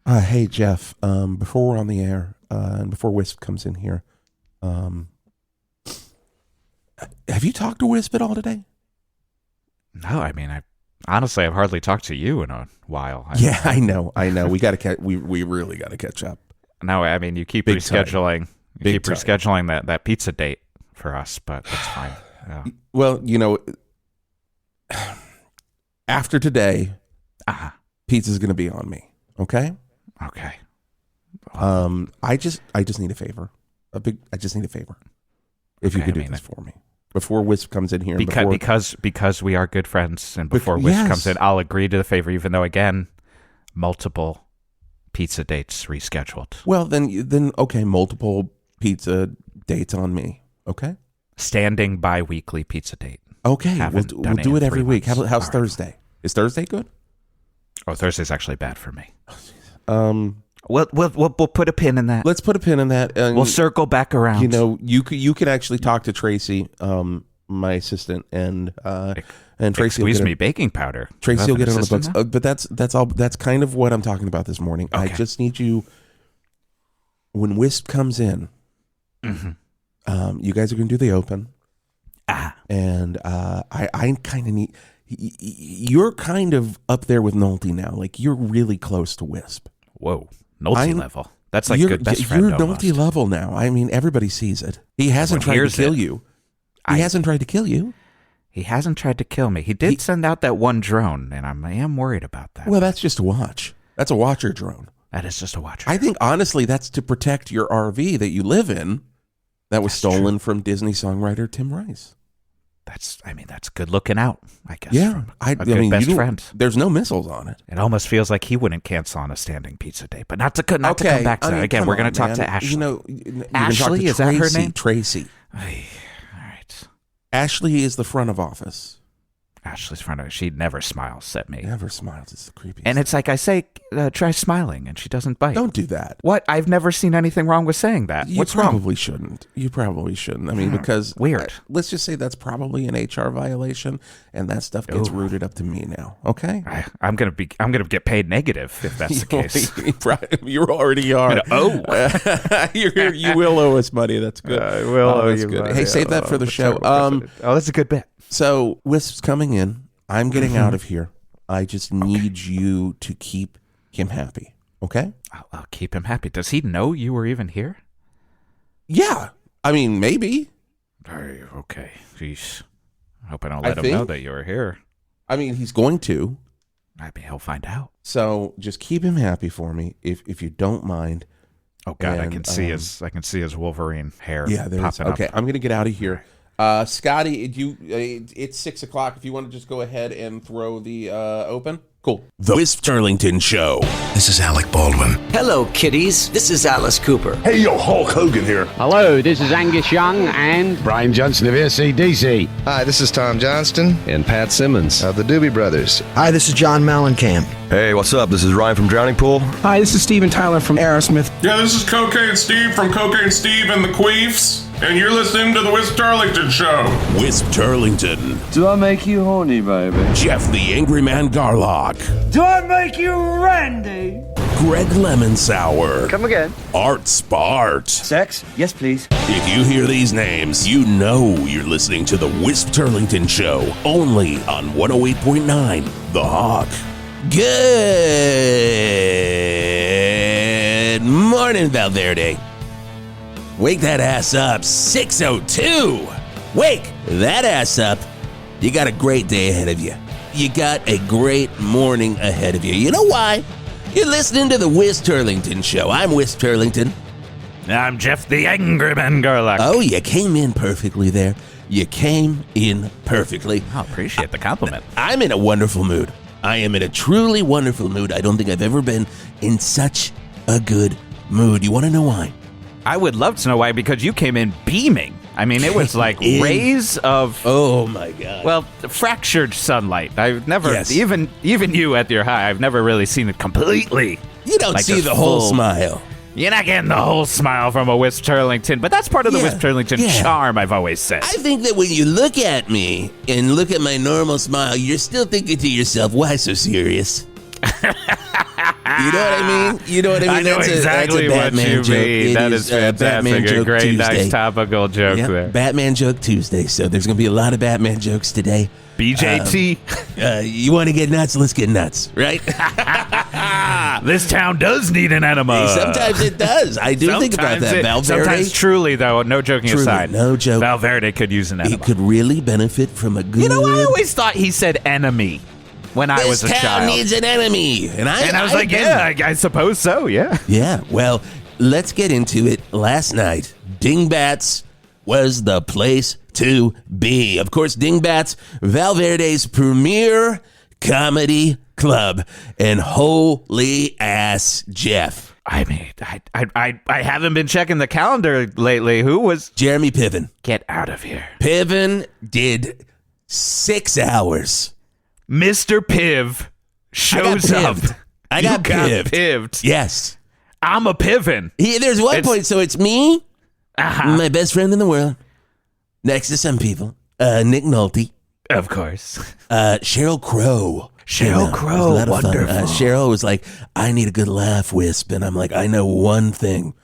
Hey, Jeff, before we're on the air, and before Wisp comes in here, have you talked to Wisp at all today? No, I mean, I've hardly talked to you in a while. I know. We we really got to catch up. No, I mean, you keep rescheduling. Rescheduling that pizza date for us, but it's fine. Yeah. Well, after today, pizza's going to be on me. Okay. Okay. I just need a favor. I just need a favor. If you could do this for me before Wisp comes in here. Because we are good friends, and before Wisp comes in, I'll agree to the favor, even though again, multiple pizza dates rescheduled. Well, then okay, multiple pizza dates on me. Okay. Standing bi-weekly pizza date. Okay, we'll do it every week. How's Thursday? Is Thursday good? Oh, Thursday's actually bad for me. We'll put a pin in that. Let's put a pin in that. And, we'll circle back around. You could actually talk to Tracy, my assistant, and Tracy. Excuse me, baking powder. Tracy will get it on the books. But that's all. That's kind of what I'm talking about this morning. Okay. I just need you. When Wisp comes in, you guys are going to do the open. And I kind of need. You're kind of up there with Nolte now. Like, you're really close to Wisp. Whoa, Nolte level. That's like good best friend. You're Nolte level now. I mean, everybody sees it. He hasn't tried to kill you. He hasn't tried to kill you. He hasn't tried to kill me. He did send out that one drone, and I am worried about that. Well, that's just a watch. That's a watcher drone. That is just a watcher. I think, honestly, that's to protect your RV that you live in that was stolen from Disney songwriter Tim Rice. That's good looking out, I guess. Yeah. Best friend. There's no missiles on it. It almost feels like he wouldn't cancel on a standing pizza date, but not to come back to that. Again, we're going to talk to Ashley. Ashley, is that her name? Tracy. All right. Ashley is the front of office. Ashley's front of she never smiles at me. Never smiles. It's the creepiest. And it's like I say, try smiling, and she doesn't bite. Don't do that. What? I've never seen anything wrong with saying that. What's wrong? You probably shouldn't. I mean, because weird. Let's just say that's probably an HR violation, and that stuff gets rooted up to me now. Okay. I'm gonna get paid negative if that's the case. You already are. You will owe us money. That's good. I will owe you good. money. Hey, save that for the show. That's a good bit. So Wisp's coming in. I'm getting out of here. I just need you to keep him happy. Okay? I'll keep him happy. Does he know you were even here? Yeah. I mean, maybe. Okay. Jeez. I hope I don't let him know that you were here. I mean, he's going to. I mean, he'll find out. So just keep him happy for me, if you don't mind. Oh God, I can see his Wolverine hair. Yeah, popping okay. up. I'm gonna get out of here. Scotty, it's 6 o'clock. If you want to just go ahead and throw the open. Cool. The Whisp Turlington Show. This is Alec Baldwin. Hello, kiddies. This is Alice Cooper. Hey, yo, Hulk Hogan here. Hello, this is Angus Young and Brian Johnson of AC/DC. Hi, this is Tom Johnston. And Pat Simmons of the Doobie Brothers. Hi, this is John Mellencamp. Hey, what's up? This is Ryan from Drowning Pool. Hi, this is Steven Tyler from Aerosmith. Yeah, this is Cocaine Steve from Cocaine Steve and the Queefs. And you're listening to the Whisp Turlington Show. Whisp Turlington. Do I make you horny, baby? Jeff the Angry Man Garlock. Do I make you randy? Greg Lemon Sour. Come again. Art Spart. Sex? Yes, please. If you hear these names, you know you're listening to the Whisp Turlington Show, only on 108.9 The Hawk. Good morning, Valverde. Wake that ass up, 6:02. Wake that ass up. You got a great day ahead of you. You got a great morning ahead of you. You know why? You're listening to the Whisp Turlington Show. I'm Whisp Turlington. I'm Jeff the Angry Man Garlock. Oh, you came in perfectly there. You came in perfectly. I appreciate the compliment. I'm in a wonderful mood. I am in a truly wonderful mood. I don't think I've ever been in such a good mood. You want to know why? I would love to know why, because you came in beaming. I mean, it was like rays of... Oh, my God. Well, fractured sunlight. I've never... Yes. Even you at your high, I've never really seen it completely. You don't see the whole smile. You're not getting the whole smile from a Whisp Turlington, but that's part of the Whisp Turlington charm, I've always said. I think that when you look at me and look at my normal smile, you're still thinking to yourself, why so serious? You know what I mean? You know what I mean? I know exactly what you mean. That is fantastic. A great, nice topical joke there. Batman Joke Tuesday. So there's going to be a lot of Batman jokes today. BJT. You want to get nuts? Let's get nuts, right? This town does need an enema. Sometimes it does. I do think about that. Valverde. Sometimes truly, though, no joking aside. No joke. Valverde could use an enema. He could really benefit from a good... You know, I always thought he said enemy when I was a child. This town needs an enemy. And I was like, yeah, I suppose so, yeah. Yeah, well, let's get into it. Last night, Dingbats was the place to be. Of course, Dingbats, Valverde's premier comedy club. And holy ass, Jeff. I mean, I haven't been checking the calendar lately. Who was? Jeremy Piven. Get out of here. Piven did 6 hours. Mr. Piv shows up. I got pived. Yes. I'm a Piven. There's one point, so it's me, my best friend in the world, next to some people, Nick Nolte. Of course. Sheryl Crow. Sheryl Crow, wonderful. Sheryl was like, I need a good laugh, Wisp. And I'm like, I know one thing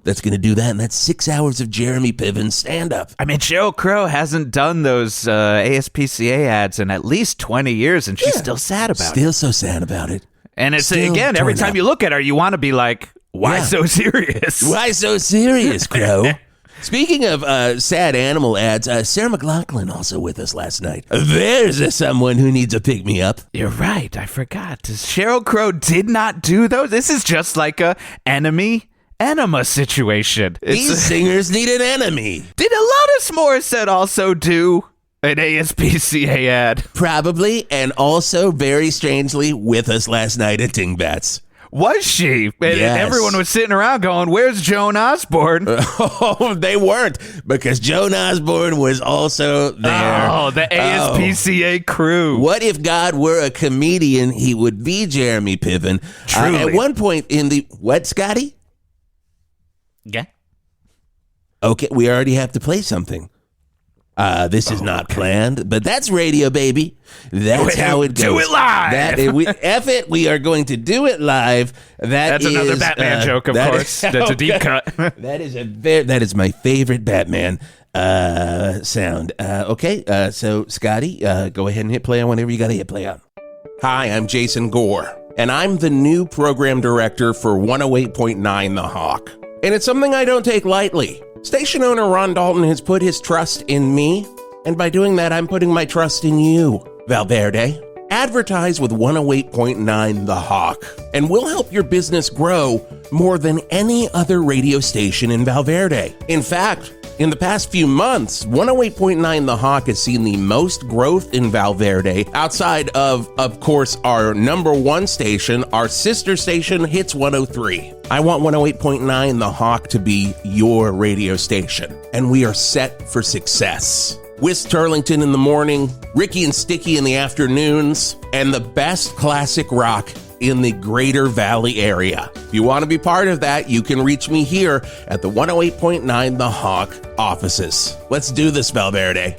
that's going to do that, and that's 6 hours of Jeremy Piven stand-up. I mean, Sheryl Crow hasn't done those ASPCA ads in at least 20 years, and she's still sad about it. Still so sad about it. And it's, again, every time you look at her, you want to be like, why so serious? Why so serious, Crow? Speaking of sad animal ads, Sarah McLachlan also with us last night. There's someone who needs a pick-me-up. You're right. I forgot. Sheryl Crow did not do those. This is just like a enema situation. These singers need an enemy. Did Alanis Morissette also do an ASPCA ad? Probably, and also, very strangely, with us last night at Dingbats. Was she? And yes. Everyone was sitting around going, where's Joan Osborne? Oh, they weren't, because Joan Osborne was also there. Oh, the ASPCA crew. What if God were a comedian? He would be Jeremy Piven. Truly. At one point in the... What, Scotty? Yeah. Okay, we already have to play something. This is not planned, but that's radio, baby. That's how it goes. Do it live. We are going to do it live. That's another Batman joke, of course. That's a deep cut. That is my favorite Batman sound. Okay, so Scotty, go ahead and hit play on whenever you got to hit play on. Hi, I'm Jason Gore, and I'm the new program director for 108.9 The Hawk. And it's something I don't take lightly. Station owner Ron Dalton has put his trust in me, and by doing that, I'm putting my trust in you, Valverde. Advertise with 108.9 The Hawk, and we'll help your business grow more than any other radio station in Valverde. In fact, in the past few months, 108.9 The Hawk has seen the most growth in Valverde outside of course, our number one station, our sister station, Hits 103. I want 108.9 The Hawk to be your radio station, and we are set for success. Wisp Turlington in the morning, Ricky and Sticky in the afternoons, and the best classic rock in the Greater Valley area. If you want to be part of that, you can reach me here at the 108.9 The Hawk offices. Let's do this, Valverde.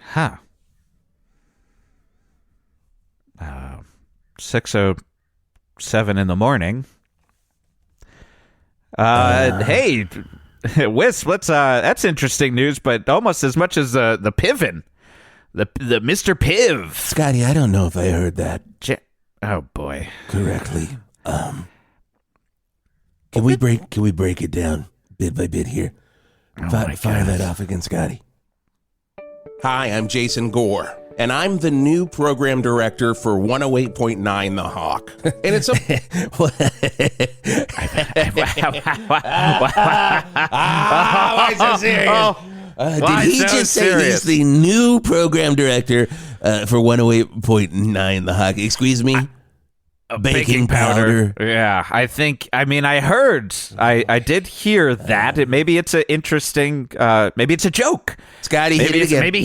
Huh. 6:07 in the morning. Hey, Wisp, that's interesting news, but almost as much as the Piven. The Mr. Piv. Scotty, I don't know if I heard that. Oh boy. Correctly. Can we break it down bit by bit here? Fire that off again, Scotty. Hi, I'm Jason Gore, and I'm the new program director for 108.9 The Hawk. And it's why so serious? Did he just say he's the new program director for 108.9 The Hawk? Excuse me? Baking powder. Yeah, I heard. I did hear that. Maybe it's an interesting, maybe it's a joke. Scotty, hit it again. Maybe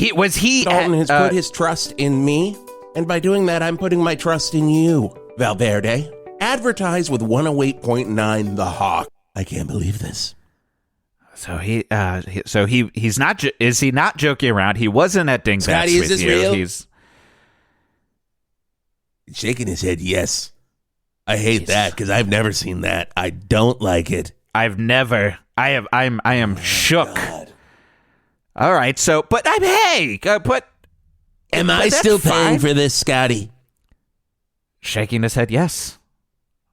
Dalton has put his trust in me, and by doing that, I'm putting my trust in you, Valverde. Advertise with 108.9 The Hawk. I can't believe this. So he's not. Is he not joking around? He wasn't at Dingbats. Scotty, is this real? shaking his head yes. I hate that because I've never seen that. I don't like it. I am shook. God. All right, so, but am I still paying for this, Scotty? Shaking his head yes.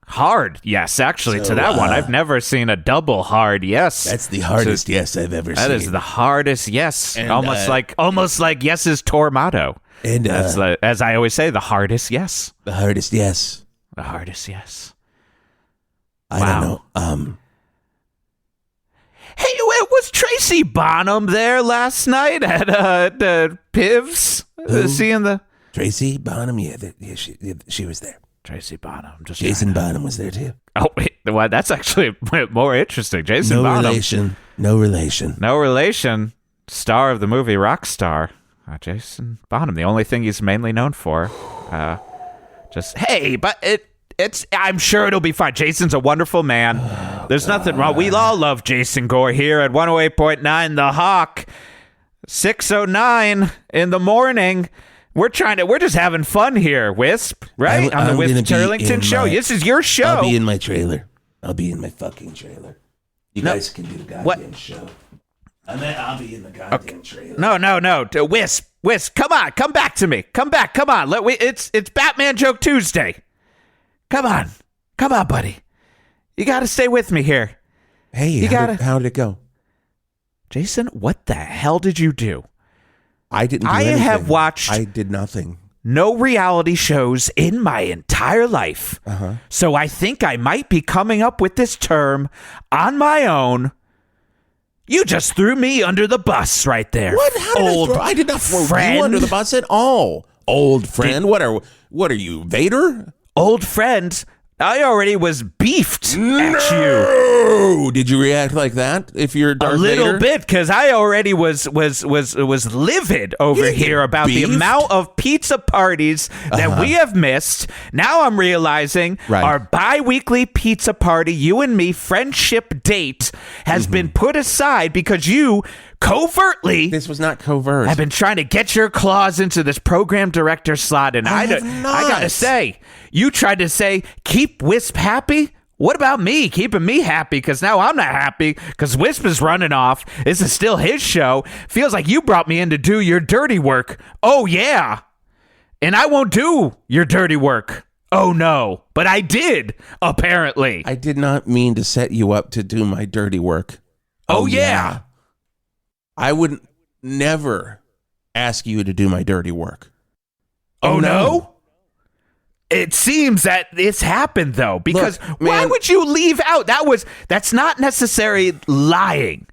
Hard yes, actually, to that one. I've never seen a double hard yes. That's the hardest yes I've ever seen. That is the hardest yes. And, almost like yes is Tor motto. And that's as I always say, the hardest yes. The hardest yes. The hardest yes. I don't know. Hey, was Tracy Bonham there last night at the Pivs? Seeing the Tracy Bonham? Yeah, she was there. Tracy Bonham. Jason Bonham was there too. Oh, wait, well, that's actually more interesting. Jason Bonham. No relation. Star of the movie Rockstar. Jason Bonham. The only thing he's mainly known for. I'm sure it'll be fine. Jason's a wonderful man. There's nothing wrong. We all love Jason Gore here at 108.9 The Hawk. 6:09 in the morning. We're just having fun here, Wisp, right? On the Wisp Turlington show. This is your show. I'll be in my trailer. I'll be in my fucking trailer. You guys can do the goddamn show. I'll be in the goddamn trailer. No. Wisp, come on. Come back to me. Come on. It's Batman Joke Tuesday. Come on, buddy. You got to stay with me here. Hey, how did it go? Jason, what the hell did you do? I didn't do anything. I did nothing. No reality shows in my entire life. So I think I might be coming up with this term on my own. You just threw me under the bus right there. What? I did not throw you under the bus at all. Old friend. What are you, Vader? Old friend, I already was beefed at you. Did you react like that? If you're Darth Vader? A little bit, because I already was livid over here about the amount of pizza parties that we have missed. Now I'm realizing our bi-weekly pizza party, you and me, friendship date, has been put aside because you covertly. This was not covert. I've been trying to get your claws into this program director slot, and I gotta say, you tried to say, keep Wisp happy? What about me? Keeping me happy? Because now I'm not happy because Wisp is running off. This is still his show. Feels like you brought me in to do your dirty work. Oh, yeah. And I won't do your dirty work. Oh, no. But I did, apparently. I did not mean to set you up to do my dirty work. Oh yeah. I would never ask you to do my dirty work. Oh, no? It seems that this happened, though, because why would you leave out? That's not necessarily lying,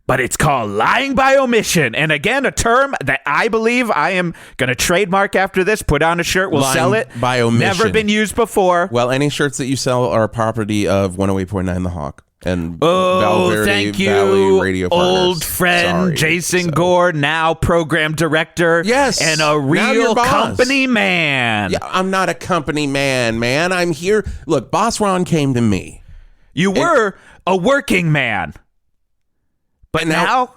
but it's called lying by omission. And again, a term that I believe I am going to trademark after this, put on a shirt, we'll sell it. By omission. Never been used before. Well, any shirts that you sell are property of 108.9 The Hawk. And thank you, Valley Radio old friend Jason Gore, now program director. Yes, and a real company man. Yeah, I'm not a company man. I'm here. Look, Boss Ron came to me. You were a working man, but now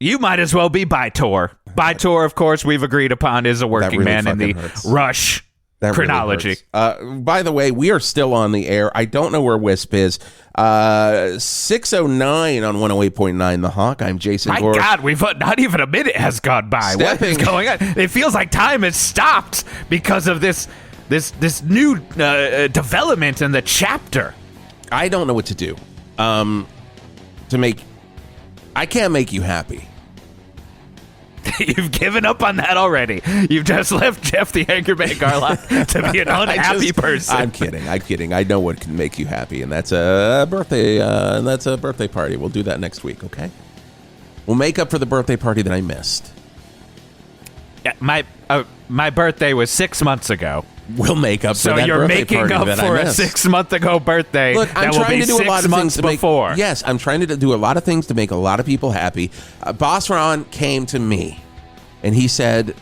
you might as well be Bytor. Bytor, of course, we've agreed upon is a working man in the Rush chronology. Really by the way, we are still on the air. I don't know where Wisp is. 6:09 on 108.9 The Hawk. I'm Jason Gore. My God, we've not even a minute has gone by. What is going on? It feels like time has stopped because of this new development in the chapter. I don't know what to do. I can't make you happy. You've given up on that already. You've just left Jeff the Anchorman Garlock to be an unhappy person. I'm kidding. I know what can make you happy, and that's a birthday. Party. We'll do that next week. Okay. We'll make up for the birthday party that I missed. Yeah, my birthday was 6 months ago. We'll make up for that. So you're making up for a 6 month ago birthday. Look, I'm trying to do a lot of things before. Yes, I'm trying to do a lot of things to make a lot of people happy. Boss Ron came to me, and he said,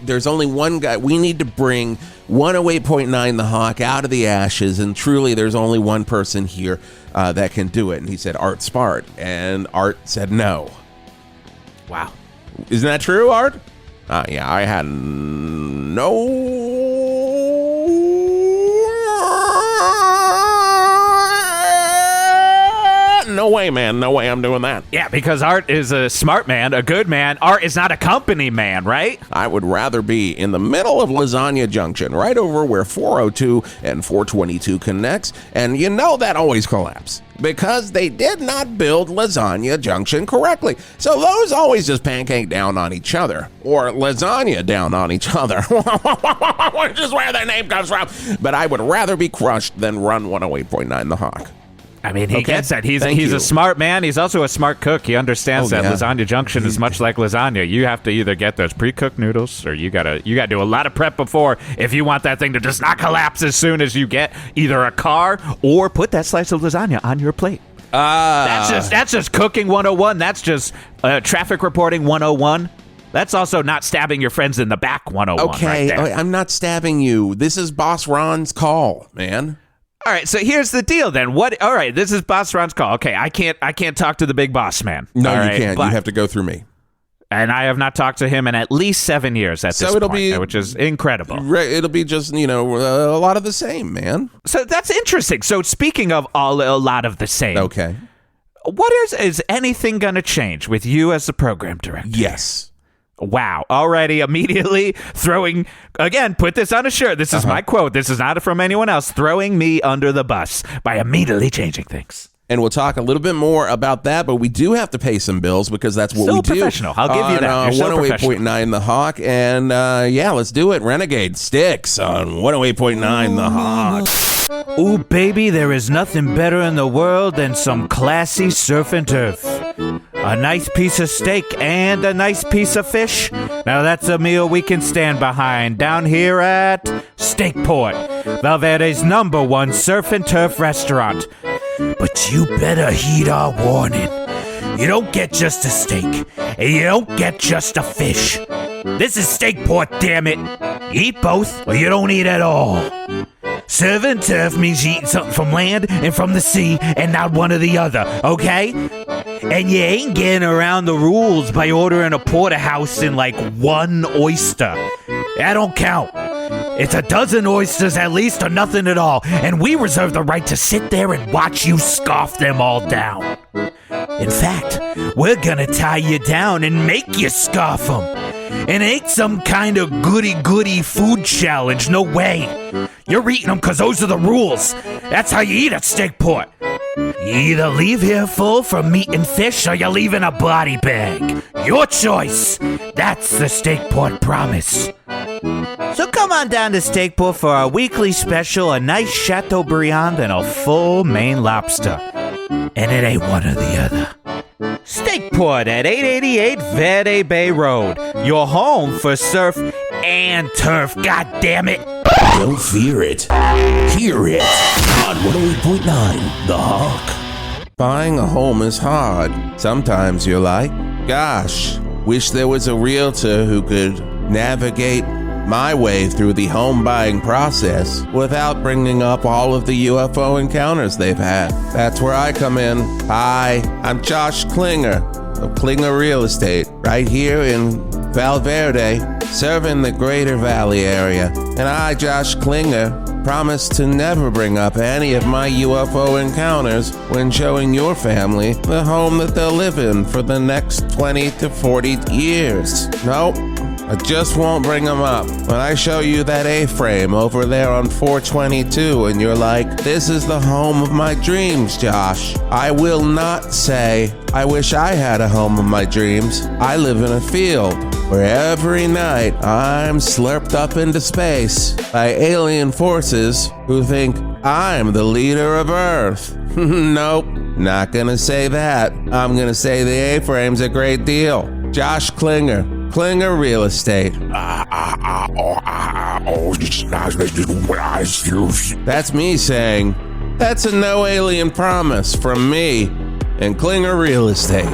"There's only one guy. We need to bring 108.9 The Hawk out of the ashes, and truly, there's only one person here that can do it." And he said, "Art Spart," and Art said no. Wow, isn't that true, Art? Yeah, I had no no way, man. No way I'm doing that. Yeah, because Art is a smart man, a good man. Art is not a company man, right? I would rather be in the middle of Lasagna Junction, right over where 402 and 422 connects, and you know that always collapse. Because they did not build Lasagna Junction correctly. So those always just pancake down on each other. Or lasagna down on each other. Which is where their name comes from. But I would rather be crushed than run 108.9 The Hawk. I mean, he gets that. He's a smart man. He's also a smart cook. He understands that Lasagna Junction is much like lasagna. You have to either get those pre-cooked noodles, or you gotta do a lot of prep before if you want that thing to just not collapse as soon as you get either a car or put that slice of lasagna on your plate. That's just cooking 101. That's just traffic reporting 101. That's also not stabbing your friends in the back 101. Okay, right there. I'm not stabbing you. This is Boss Ron's call, man. All right, so here's the deal then. All right, this is Boss Ron's call. Okay, I can't talk to the big boss man. No, you can't. You have to go through me. And I have not talked to him in at least 7 years at this point, which is incredible. It'll be just, a lot of the same, man. So that's interesting. So speaking of a lot of the same. Okay. What is anything going to change with you as the program director? Yes. Wow. Already immediately throwing, again, put this on a shirt. This is my quote. This is not from anyone else. Throwing me under the bus by immediately changing things. And we'll talk a little bit more about that, but we do have to pay some bills because that's what we do. Professional. I'll give you that. You're 108.9 The Hawk. And let's do it. Renegade Sticks on 108.9 The Hawk. Ooh, baby, there is nothing better in the world than some classy surf and turf. A nice piece of steak and a nice piece of fish. Now that's a meal we can stand behind down here at Steakport, Valverde's #1 surf and turf restaurant. But you better heed our warning. You don't get just a steak, and you don't get just a fish. This is Steakport, damn it. You eat both, or you don't eat at all. Surf and turf means you're eating something from land and from the sea, and not one or the other, okay? And you ain't getting around the rules by ordering a porterhouse in like one oyster. That don't count. It's a dozen oysters at least or nothing at all, and we reserve the right to sit there and watch you scarf them all down. In fact, we're gonna tie you down and make you scarf them. And it ain't some kind of goody-goody food challenge, no way. You're eating them because those are the rules. That's how you eat at Steakport. You either leave here full from meat and fish or you leave in a body bag. Your choice. That's the Steakport promise. So come on down to Steakport for our weekly special, a nice Chateaubriand and a full Maine lobster. And it ain't one or the other. Steakport at 888 Verde Bay Road. Your home for surf and turf, god damn it. Don't fear it. Hear it on 108.9 The Hawk. Buying a home is hard. Sometimes you're like, gosh, wish there was a realtor who could navigate my way through the home buying process without bringing up all of the UFO encounters they've had. That's where I come in. Hi, I'm Josh Klinger of Klinger Real Estate, right here in Valverde, serving the Greater Valley area. And I, Josh Klinger, promise to never bring up any of my UFO encounters when showing your family the home that they'll live in for the next 20 to 40 years. Nope. I just won't bring them up. When I show you that A-frame over there on 422 and you're like, this is the home of my dreams, Josh, I will not say, I wish I had a home of my dreams. I live in a field where every night I'm slurped up into space by alien forces who think I'm the leader of Earth. Nope, not gonna say that. I'm gonna say the A-frame's a great deal. Josh Klinger. Klinger Real Estate. That's me saying, that's a no alien promise from me and Klinger Real Estate.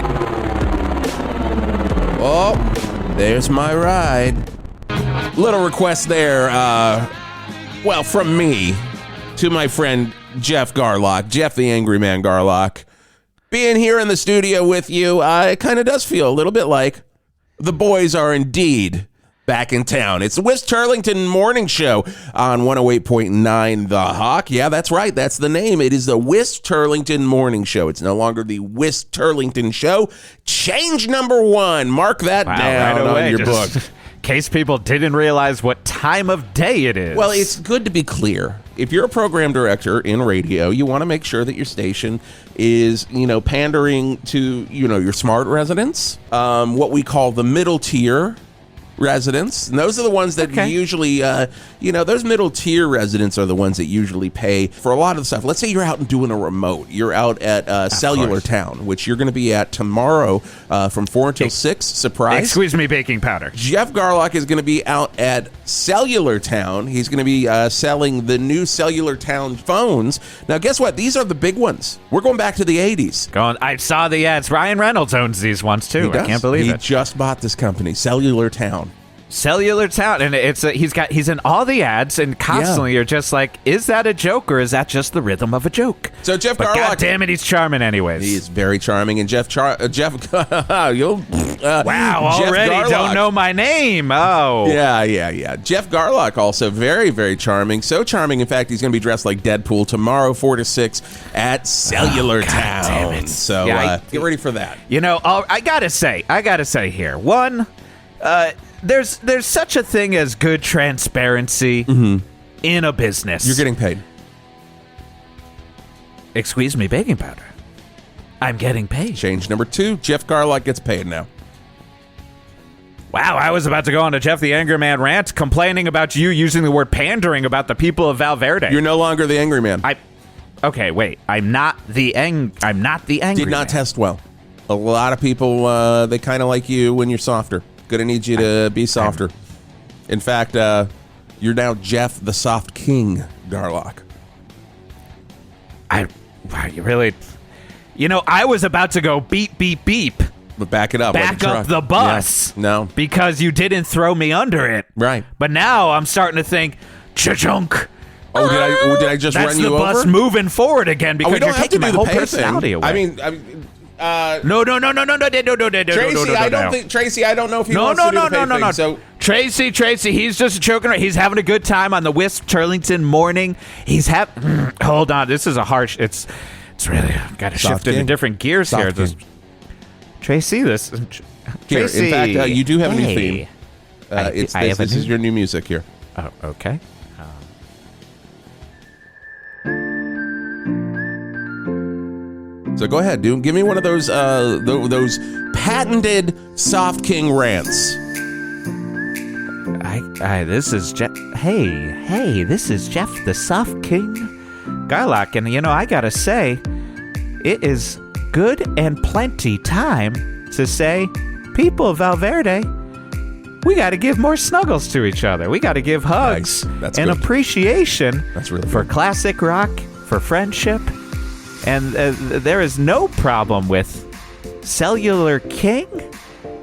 Oh, there's my ride. Little request there, from me to my friend Jeff Garlock, Jeff the Angry Man Garlock. Being here in the studio with you, it kind of does feel a little bit like the boys are indeed back in town. It's the Wisp Turlington Morning Show on 108.9 The Hawk. Yeah, that's right. That's the name. It is the Wisp Turlington Morning Show. It's no longer the Wisp Turlington Show. Change number 1. Mark that down on your book. In case people didn't realize what time of day it is. Well, it's good to be clear. If you're a program director in radio, you want to make sure that your station is, pandering to, your smart residents, what we call the middle tier residents. And those are the ones that usually, those middle tier residents are the ones that usually pay for a lot of the stuff. Let's say you're out and doing a remote. You're out at Cellular Town, which you're going to be at tomorrow from 4 until 6. Surprise. Excuse me, baking powder. Jeff Garlock is going to be out at Cellular Town. He's going to be selling the new Cellular Town phones. Now, guess what? These are the big ones. We're going back to the 80s. I saw the ads. Ryan Reynolds owns these ones, too. I can't believe it. He just bought this company, Cellular Town. Cellular Town, and he's in all the ads, and constantly you're just like, is that a joke or is that just the rhythm of a joke? So Jeff Garlock, God damn it, he's charming anyways. He is very charming, and Jeff, wow, already don't know my name. Oh, yeah. Jeff Garlock also very, very charming. So charming, in fact, he's going to be dressed like Deadpool tomorrow, 4 to 6 at Cellular Town. Damn it. So get ready for that. I gotta say here, one. There's such a thing as good transparency in a business. You're getting paid. Excuse me, baking powder. I'm getting paid. Change number 2. Jeff Garlock gets paid now. Wow, I was about to go on a Jeff the Angry Man rant complaining about you using the word pandering about the people of Valverde. You're no longer the Angry Man. Okay, wait. I'm not the Angry Did not test well. A lot of people, they kind of like you when you're softer. Gonna need you to be softer. In fact, you're now Jeff the Soft King Garlock. Wow, you really... I was about to go beep, beep, beep. But back it up. Back up the bus. Yeah. No. Because you didn't throw me under it. Right. But now I'm starting to think, cha-chunk. Oh, did I just run you over? That's the bus moving forward again because you're taking my whole personality away. I mean, no. Tracy, I don't know if he wants to do the pay thing. So Tracy, he's just joking around. He's having a good time on the Wisp Turlington morning. He's hold on, this is a harsh. It's really got to shift into different gears here. Tracy, Tracy. In fact, you do have a new theme. This is your new music here. Oh, okay. So go ahead, dude. Give me one of those patented Soft King rants. This is Jeff. Hey, this is Jeff the Soft King Garlock, and I gotta say, it is good and plenty time to say, people of Valverde, we got to give more snuggles to each other. We got to give hugs and appreciation for classic rock, for friendship. And there is no problem with Cellular King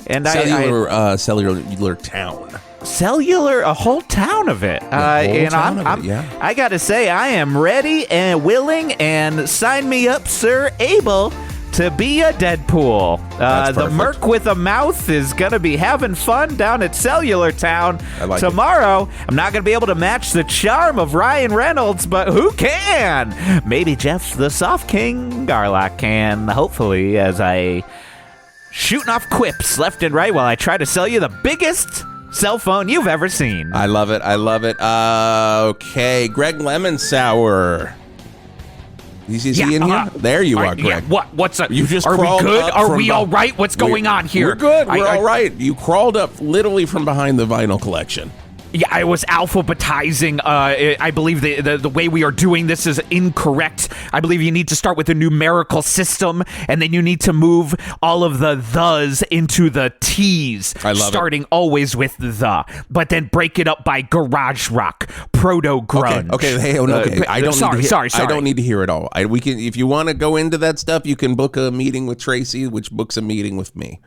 and Cellular Town. Cellular, a whole town of it. I got to say, I am ready and willing, and sign me up, sir, able to be a Deadpool. The Merc with a mouth is going to be having fun down at Cellular Town tomorrow. I'm not going to be able to match the charm of Ryan Reynolds, but who can? Maybe Jeff the Soft King Garlock can, hopefully, as I shooting off quips left and right while I try to sell you the biggest cell phone you've ever seen. I love it. Okay, Greg Lemonsour. Is he in here? There you are, Greg. Yeah, what's up? You just are we good? Up are we all right? What's going on here? We're good. We're all right. You crawled up literally from behind the vinyl collection. Yeah, I was alphabetizing. I believe the way we are doing this is incorrect. I believe you need to start with a numerical system, and then you need to move all of the thes into the T's. I love starting always with the, but then break it up by garage rock, proto grunge. Okay. I don't need to hear it all. We can, if you want to go into that stuff, you can book a meeting with Tracy, which books a meeting with me.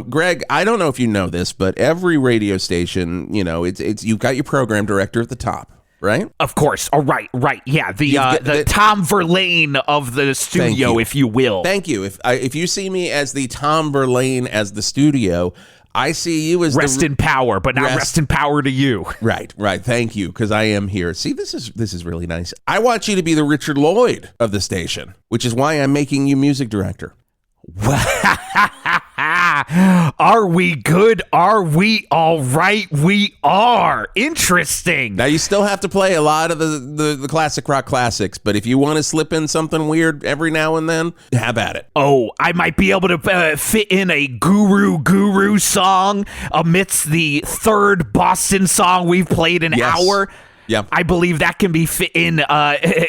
Greg, I don't know if you know this, but every radio station, it's you've got your program director at the top, right? Of course. Oh, right. Yeah, the Tom Verlaine of the studio, if you will. Thank you. If you see me as the Tom Verlaine as the studio, I see you as rest in power, but not rest in power to you. Right. Thank you, because I am here. See, this is really nice. I want you to be the Richard Lloyd of the station, which is why I'm making you music director. Are we good? Are we all right? We are. Interesting. Now, you still have to play a lot of the classic rock classics, but if you want to slip in something weird every now and then, have at it. Oh, I might be able to fit in a Guru song amidst the third Boston song we've played an hour. Yeah, I believe that can be fit in.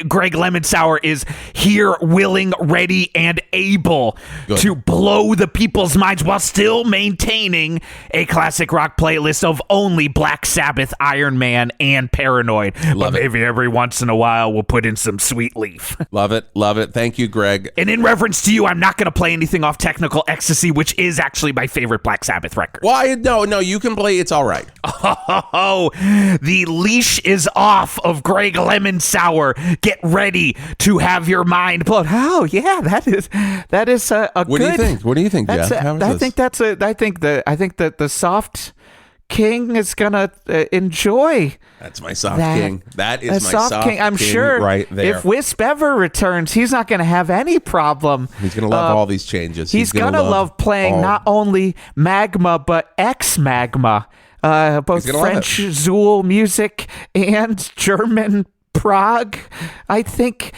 Greg Lemon Sour is here, willing, ready, and able to blow the people's minds while still maintaining a classic rock playlist of only Black Sabbath, Iron Man, and Paranoid. But maybe every once in a while we'll put in some Sweet Leaf. Love it. Thank you, Greg. And in reference to you, I'm not going to play anything off Technical Ecstasy, which is actually my favorite Black Sabbath record. Why? No, you can play It's All Right. Oh, the leash is off of Greg Lemon Sour. Get ready to have your mind blown. Oh yeah, that is a what good. What do you think, Jeff? I think that the soft king is gonna enjoy. That's my soft king. That is my soft king. I'm sure right there. If Wisp ever returns, he's not gonna have any problem. He's gonna love all these changes. He's gonna love playing not only Magma but Ex Magma. Both French Zool music and German Prague. I think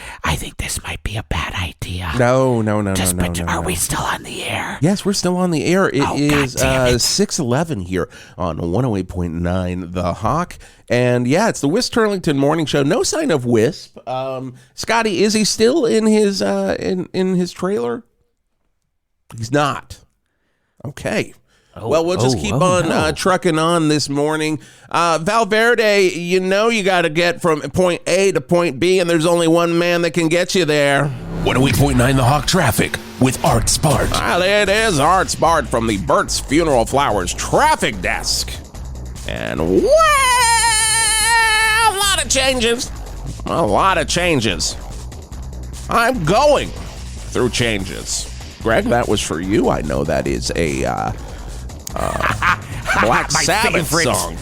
this might be a bad idea. No. Are we still on the air? Yes, we're still on the air. It is 6:11 here on 108.9 The Hawk. And yeah, it's the Wisp Turlington Morning Show. No sign of Wisp. Scotty, is he still in his in his trailer? He's not. Okay. Well, we'll just keep on trucking on this morning. Valverde, you got to get from point A to point B, and there's only one man that can get you there. 108.9 The Hawk traffic with Art Spart. Well, it is Art Spart from the Burt's Funeral Flowers traffic desk. And, a lot of changes. I'm going through changes. Greg, that was for you. I know that is a... Black Sabbath song.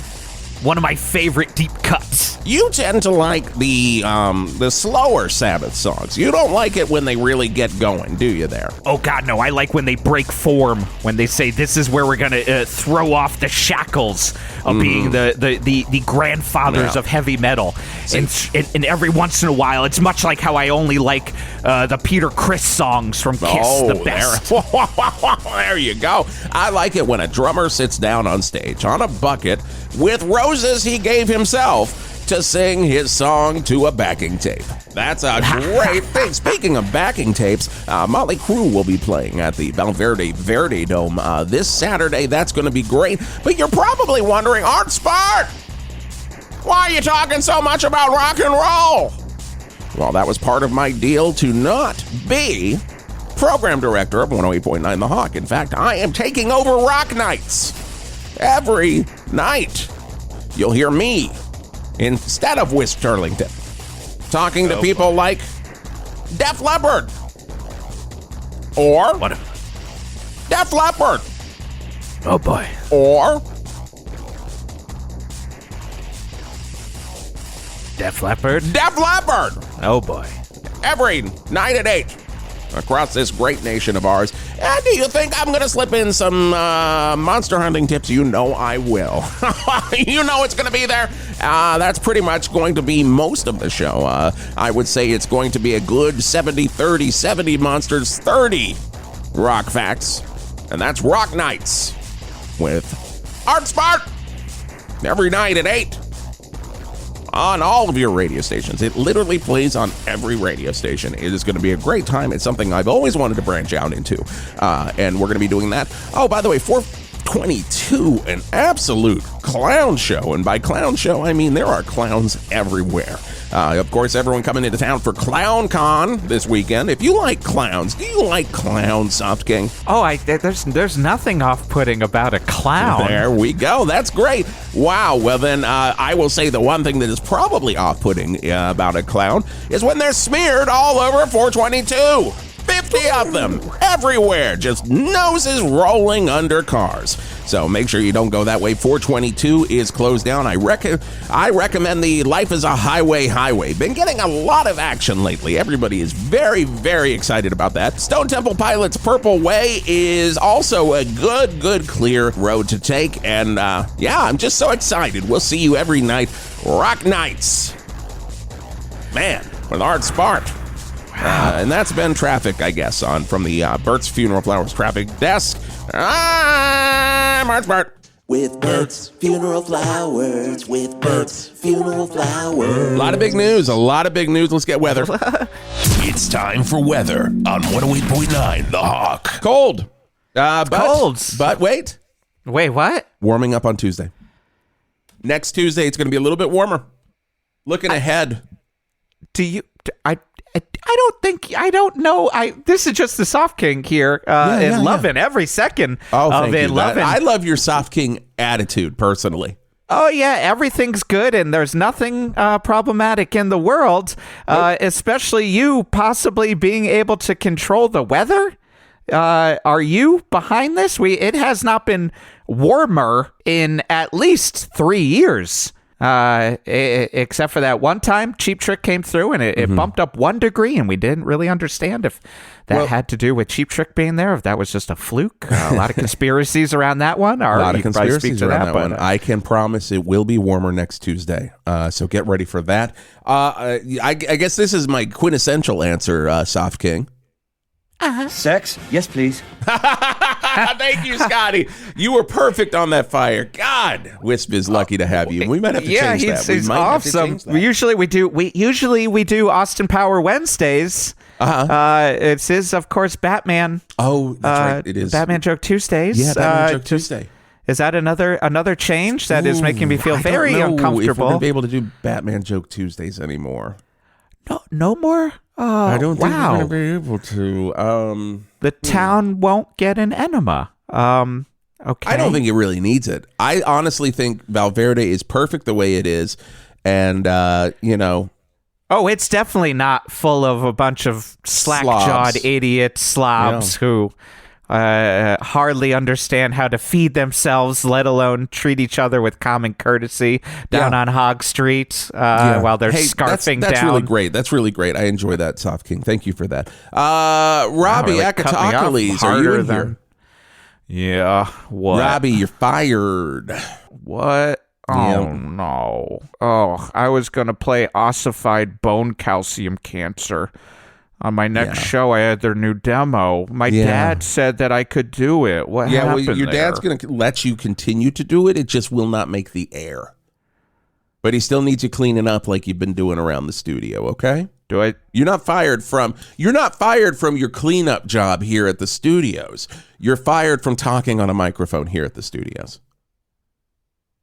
One of my favorite deep cuts. You tend to like the slower Sabbath songs. You don't like it when they really get going, do you there? Oh, God, no. I like when they break form, when they say this is where we're going to throw off the shackles of being the grandfathers of heavy metal. And every once in a while, it's much like how I only like the Peter Criss songs from Kiss the best. There you go. I like it when a drummer sits down on stage on a bucket with roses he gave himself to sing his song to a backing tape. That's a great thing. Speaking of backing tapes, Motley Crue will be playing at the Valverde Dome this Saturday. That's going to be great. But you're probably wondering, Art Spart, why are you talking so much about rock and roll? Well, that was part of my deal to not be program director of 108.9 The Hawk. In fact, I am taking over Rock Nights. Every night, you'll hear me instead of Wisp Turlington talking to people like Def Leppard or Def Leppard. Oh boy. Or Def Leppard. Oh boy. Every night at 8 across this great nation of ours. And do you think I'm going to slip in some monster hunting tips? You know I will. You know it's going to be there. That's pretty much going to be most of the show. I would say it's going to be a good 70-30, 70 monsters, 30 rock facts. And that's Rock Nights with Art Spart every night at 8. On all of your radio stations. It literally plays on every radio station. It is going to be a great time. It's something I've always wanted to branch out into. And we're going to be doing that. Oh, by the way, 422, an absolute clown show. And by clown show, I mean there are clowns everywhere. Of course, everyone coming into town for Clown Con this weekend. If you like clowns, do you like clowns, Soft King? Oh, there's nothing off-putting about a clown. There we go. That's great. Wow. Well, then I will say the one thing that is probably off-putting about a clown is when they're smeared all over 422. 50 of them everywhere, just noses rolling under cars. So make sure you don't go that way. 422 is closed down. I recommend the Life is a Highway. Been getting a lot of action lately. Everybody is very, very excited about that. Stone Temple Pilots Purple Way is also a good clear road to take. And yeah, I'm just so excited. We'll see you every night. Rock Nights. Man, with Art Spart. And that's been traffic, I guess, from the Bert's Funeral Flowers traffic desk. I'm Art Spart. With Bert's Funeral Flowers, with Bert's Funeral Flowers. A lot of big news. Let's get weather. It's time for weather on 108.9 The Hawk. Cold. Cold. But wait. Wait, what? Warming up on Tuesday. Next Tuesday, it's going to be a little bit warmer. Looking ahead. I don't know. This is just the Soft King here, and loving every second of it. I love your Soft King attitude, personally. Oh, yeah, everything's good, and there's nothing problematic in the world, especially you possibly being able to control the weather. Are you behind this? It has not been warmer in at least 3 years. Except for that one time Cheap Trick came through and it bumped up 1 degree, and we didn't really understand if that had to do with Cheap Trick being there, if that was just a fluke. A lot of conspiracies around that one. A lot of conspiracies around that one. I can promise it will be warmer next Tuesday, so get ready for that. I guess this is my quintessential answer, Soft King. Sex? Yes, please. Thank you, Scotty. You were perfect on that fire. God, Wisp is lucky to have you. We might have to change that. He's awesome. Usually we do Austin Power Wednesdays. It is, of course, Batman. Oh, that's right. It is Batman Joke Tuesdays. Yeah, Batman Joke Tuesday. Is that another change that is making me feel very uncomfortable? If we're gonna be able to do Batman Joke Tuesdays anymore. No more. I don't think we're going to be able to. The town won't get an enema. Okay. I don't think it really needs it. I honestly think Valverde is perfect the way it is. And, Oh, it's definitely not full of a bunch of slack-jawed idiot slobs who hardly understand how to feed themselves, let alone treat each other with common courtesy down on Hog Street while they're scarfing that's down. Really great. That's really great. I enjoy that, Soft King. Thank you for that. Robbie Akatakalis, are you in here? Yeah. What? Robbie, you're fired. What? Oh, no. Oh, I was going to play Ossified Bone Calcium Cancer. On my next show, I had their new demo. My dad said that I could do it. What happened your dad's going to let you continue to do it. It just will not make the air. But he still needs you cleaning up like you've been doing around the studio, okay? You're not fired from your cleanup job here at the studios. You're fired from talking on a microphone here at the studios.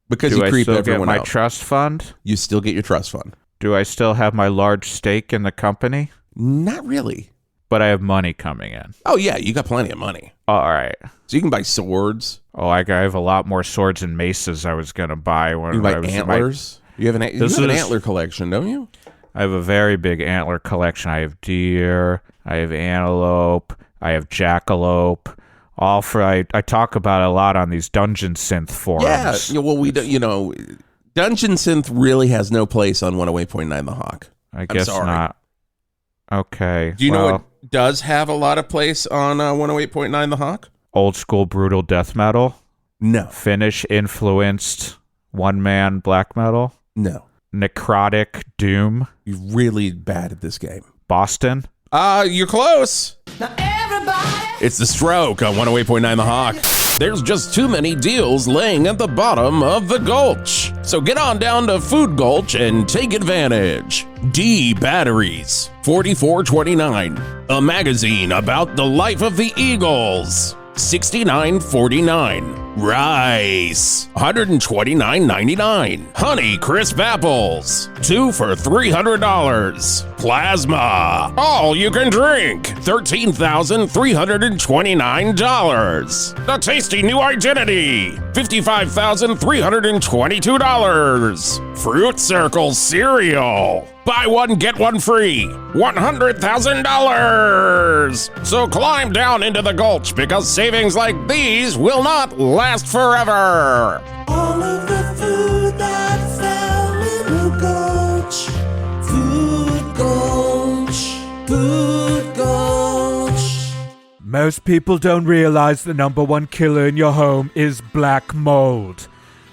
Because you creep everyone out. Do I still get my trust fund? You still get your trust fund. Do I still have my large stake in the company? Not really. But I have money coming in. Oh, yeah. You got plenty of money. All right. So you can buy swords. Oh, I have a lot more swords and maces I was going to buy. You can buy antlers. You have an antler collection, don't you? I have a very big antler collection. I have deer. I have antelope. I have jackalope. I talk about it a lot on these Dungeon Synth forums. Yeah. Well, Dungeon Synth really has no place on 108.9 The Hawk. I guess not. Okay. Do you know what does have a lot of place on 108.9 The Hawk? Old school brutal death metal? No. Finnish influenced one-man black metal? No. Necrotic doom? You're really bad at this game. Boston? You're close. Now everybody. It's The Stroke on 108.9 The Hawk. There's just too many deals laying at the bottom of the gulch. So get on down to Food Gulch and take advantage. D Batteries, $44.29. A magazine about the life of the Eagles, $69.49. Rice, $129.99. Honey Crisp Apples, 2 for $300. Plasma, all you can drink, $13,329. The tasty new identity, $55,322. Fruit Circle cereal, buy one, get one free, $100,000. So climb down into the gulch because savings like these will not last forever. All of the food that fell in the gulch. Food gulch. Food gulch. Most people don't realize the number one killer in your home is black mold.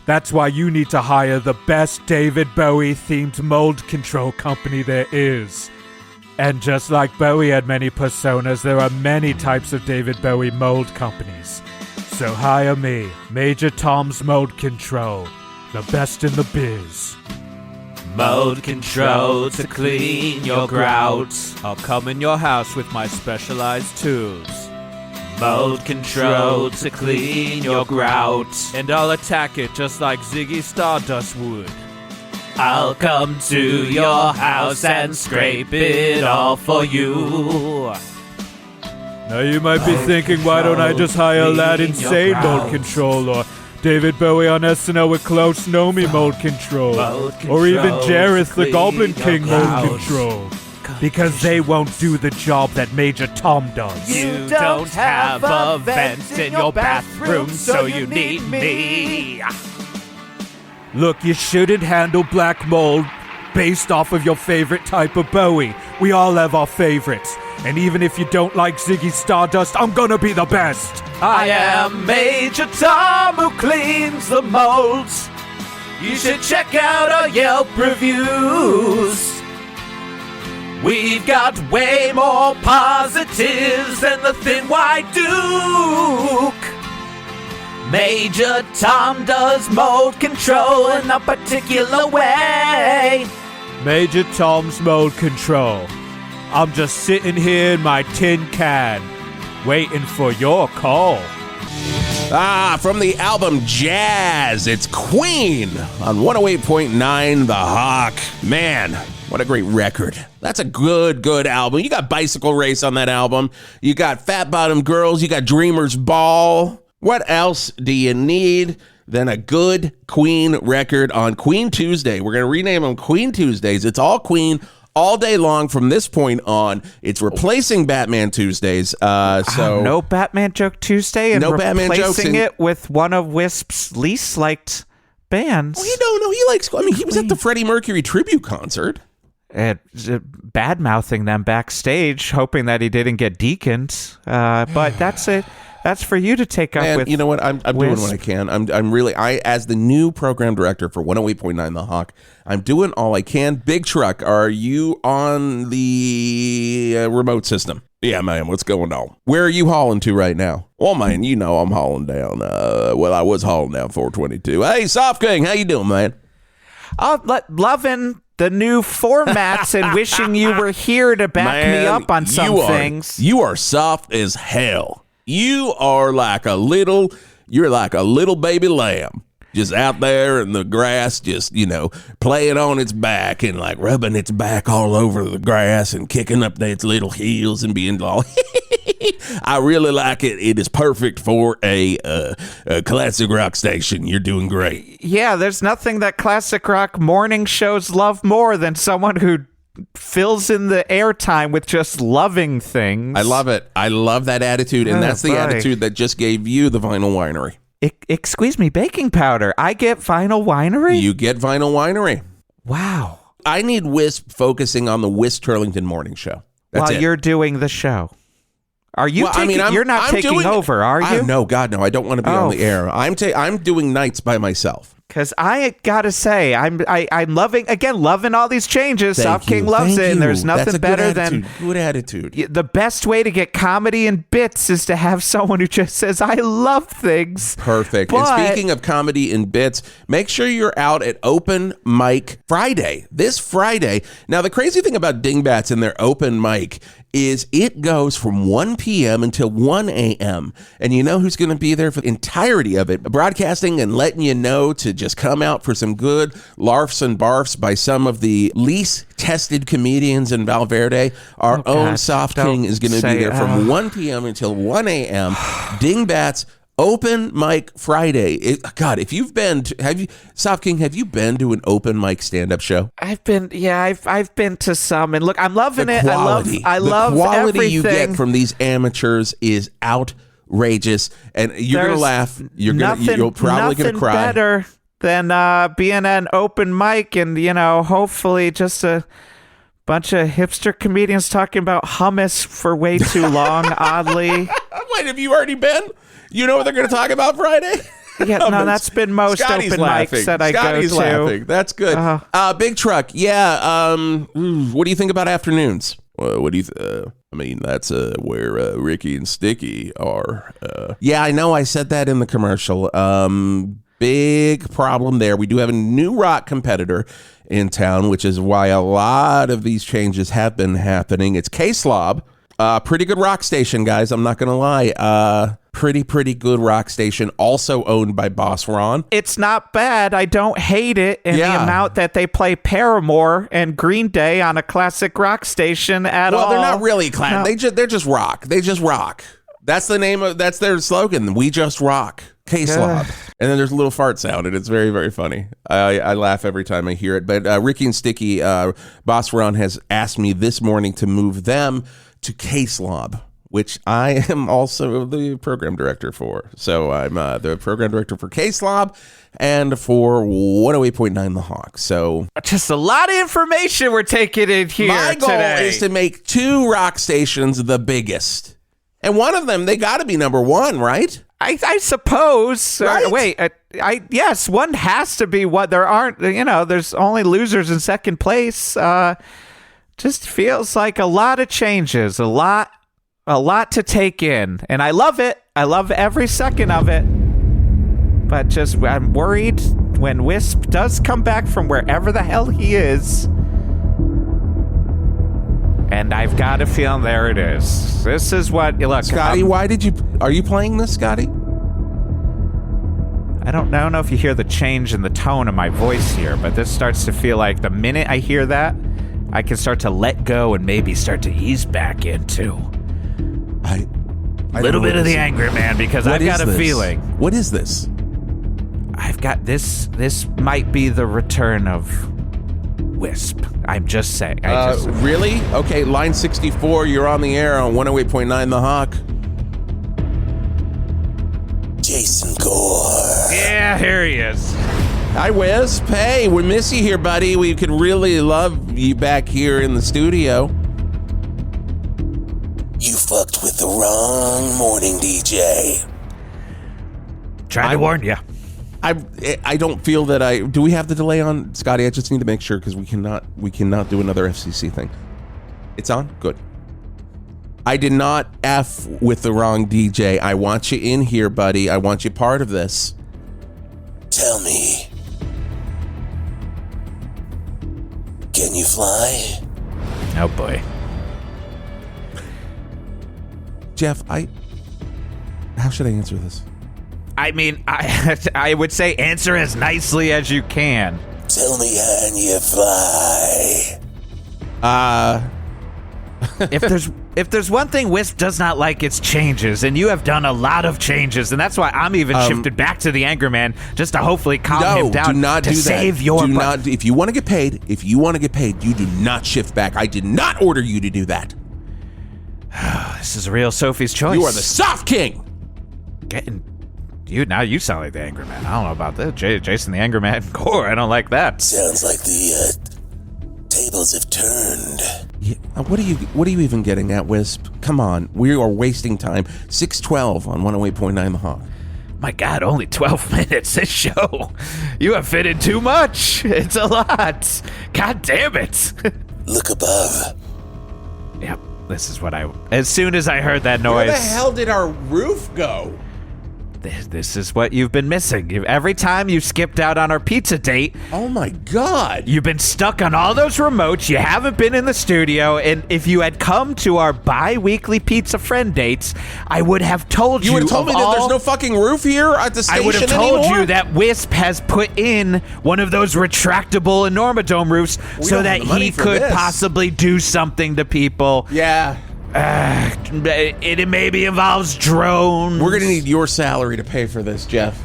That's why you need to hire the best David Bowie-themed mold control company there is. And just like Bowie had many personas, there are many types of David Bowie mold companies. So hire me, Major Tom's Mold Control, the best in the biz. Mold control to clean your grout. I'll come in your house with my specialized tools. Mold control to clean your grout. And I'll attack it just like Ziggy Stardust would. I'll come to your house and scrape it all for you. Now you might be thinking, why don't I just hire that insane mold control, or David Bowie on SNL with Klaus Nomi mold control, or even Jareth the Goblin King mold control. Because they won't do the job that Major Tom does. You don't have a vent in your bathroom, so you need me. Look, you shouldn't handle black mold based off of your favorite type of Bowie. We all have our favorites. And even if you don't like Ziggy Stardust, I'm gonna be the best. I am Major Tom who cleans the molds. You should check out our Yelp reviews. We've got way more positives than the Thin White Duke. Major Tom does mold control in a particular way. Major Tom's Mold Control. I'm just sitting here in my tin can, waiting for your call. From the album Jazz, it's Queen on 108.9 The Hawk. Man, what a great record. That's a good album. You got Bicycle Race on that album. You got Fat Bottom Girls. You got Dreamer's Ball. What else do you need than a good Queen record on Queen Tuesday? We're going to rename them Queen Tuesdays. It's all Queen all day long from this point on. It's replacing Batman Tuesdays. No Batman Joke Tuesday and no Batman jokes replacing it with one of Wisp's least liked bands. Well, you don't know. He likes, he was at the Freddie Mercury tribute concert. Bad-mouthing them backstage, hoping that he didn't get deaconed. But that's it. That's for you to take up with. You know what? I'm doing what I can. I'm really, as the new program director for 108.9 The Hawk, I'm doing all I can. Big Truck, are you on the remote system? Yeah, man, what's going on? Where are you hauling to right now? Well, man, you know I'm hauling down, I was hauling down 422. Hey, Soft King, how you doing, man? Loving the new formats and wishing you were here to back me up on some things. You are soft as hell. You are like a little baby lamb, just out there in the grass, just, playing on its back and like rubbing its back all over the grass and kicking up its little heels and being all, I really like it. It is perfect for a classic rock station. You're doing great. Yeah, there's nothing that classic rock morning shows love more than someone who fills in the airtime with just loving things. I love it. I love that attitude, and that's the attitude that just gave you the Vinyl Winery. Excuse me, baking powder. I get Vinyl Winery? You get Vinyl Winery. Wow. I need Wisp focusing on the Wisp Turlington Morning Show. That's While you're doing the show. Are you you're not I'm taking over, are you? No, God, no. I don't want to be on the air. I'm doing nights by myself. Because I gotta say, I'm loving all these changes. Soft King loves it, and there's nothing better than good attitude. The best way to get comedy and bits is to have someone who just says, "I love things." Perfect. And speaking of comedy and bits, make sure you're out at Open Mic Friday. This Friday. Now, the crazy thing about Dingbats and their open mic is it goes from 1 p.m. until 1 a.m. And you know who's going to be there for the entirety of it, broadcasting and letting you know to just come out for some good larfs and barfs by some of the least tested comedians in Valverde. Our own Soft King is going to be there from 1 p.m. until 1 a.m. Dingbats Open Mic Friday. God, if you've been to, Soft King, have you been to an open mic stand-up show? I've been to some, and look, I'm loving it. I love the quality everything. You get from these amateurs is outrageous, and you're gonna laugh. You're probably gonna cry. Better than being an open mic, and hopefully just a bunch of hipster comedians talking about hummus for way too long. Oddly, wait, have you already been? You know what they're going to talk about Friday? Yeah, no, that's been most Scotty's open laughing. mics that I Scotty's go to. Laughing. That's good. Big Truck. Yeah. What do you think about afternoons? What do you? I mean, that's where Ricky and Sticky are. Yeah, I know. I said that in the commercial. Big problem there. We do have a new rock competitor in town, which is why a lot of these changes have been happening. It's K-Slob. Pretty good rock station, guys. I'm not going to lie. Pretty good rock station, also owned by Boss Ron. It's not bad. I don't hate it. And the amount that they play Paramore and Green Day on a classic rock station at all. Well, they're not really classic. No. They're just rock. They just rock. That's the name of, that's their slogan. We just rock. K-Slob. And then there's a little fart sound, and it's very, very funny. I laugh every time I hear it. But Ricky and Sticky, Boss Ron has asked me this morning to move them to K-Slob, which I am also the program director for. So I'm the program director for K-Slob and for 108.9 The Hawk. So just a lot of information we're taking in here. My goal is to make 2 rock stations the biggest. And one of them, they got to be number 1, right? I suppose. Right? Wait, yes, one has to be what there aren't, there's only losers in second place. Just feels like a lot of changes, a lot to take in. And I love it. I love every second of it. But just, I'm worried when Wisp does come back from wherever the hell he is. And I've got a feeling there it is. This is what, look. Scotty, are you playing this, Scotty? I don't know if you hear the change in the tone of my voice here, but this starts to feel like the minute I hear that, I can start to let go and maybe start to ease back into a little bit of the angry man, because I've got a feeling. What is this? I've got this. This might be the return of Wisp. I'm just saying. Really? Okay, line 64, you're on the air on 108.9 The Hawk. Jason Gore. Yeah, here he is. Hi, Wisp. Hey, we miss you here, buddy. We could really love you back here in the studio. You fucked with the wrong morning DJ. Trying to warn you. I don't feel that do we have the delay on, Scotty? I just need to make sure, because we cannot do another FCC thing. It's on? Good. I did not F with the wrong DJ. I want you in here, buddy. I want you part of this. Tell me, can you fly? Oh boy. Jeff, how should I answer this? I mean, I would say answer as nicely as you can. Tell me, can you fly? If there's one thing Wisp does not like, it's changes, and you have done a lot of changes, and that's why I'm even shifted back to the Anger Man, just to hopefully calm him down. Do not do save that. Your if you want to get paid, you do not shift back. I did not order you to do that. This is a real Sophie's choice. You are the Soft King. Now you sound like the Anger Man. I don't know about that. Jason the Anger Man. Gore, I don't like that. Sounds like the tables have turned. Yeah, what are you even getting at, Wisp? Come on, we are wasting time. 6:12 on 108.9 The Hawk. My God, only 12 minutes. This show, you have fitted too much. It's a lot. God damn it. Look above. Yep, this is what as soon as I heard that noise. Where the hell did our roof go? This is what you've been missing. Every time you skipped out on our pizza date. Oh my God. You've been stuck on all those remotes. You haven't been in the studio. And if you had come to our bi-weekly pizza friend dates, I would have told you. You would have told me that there's no fucking roof here at the station anymore. I would have told you that Whisp has put in one of those retractable Enormodome roofs so that he could possibly do something to people. Yeah. It maybe involves drones. We're going to need your salary to pay for this, Geoff.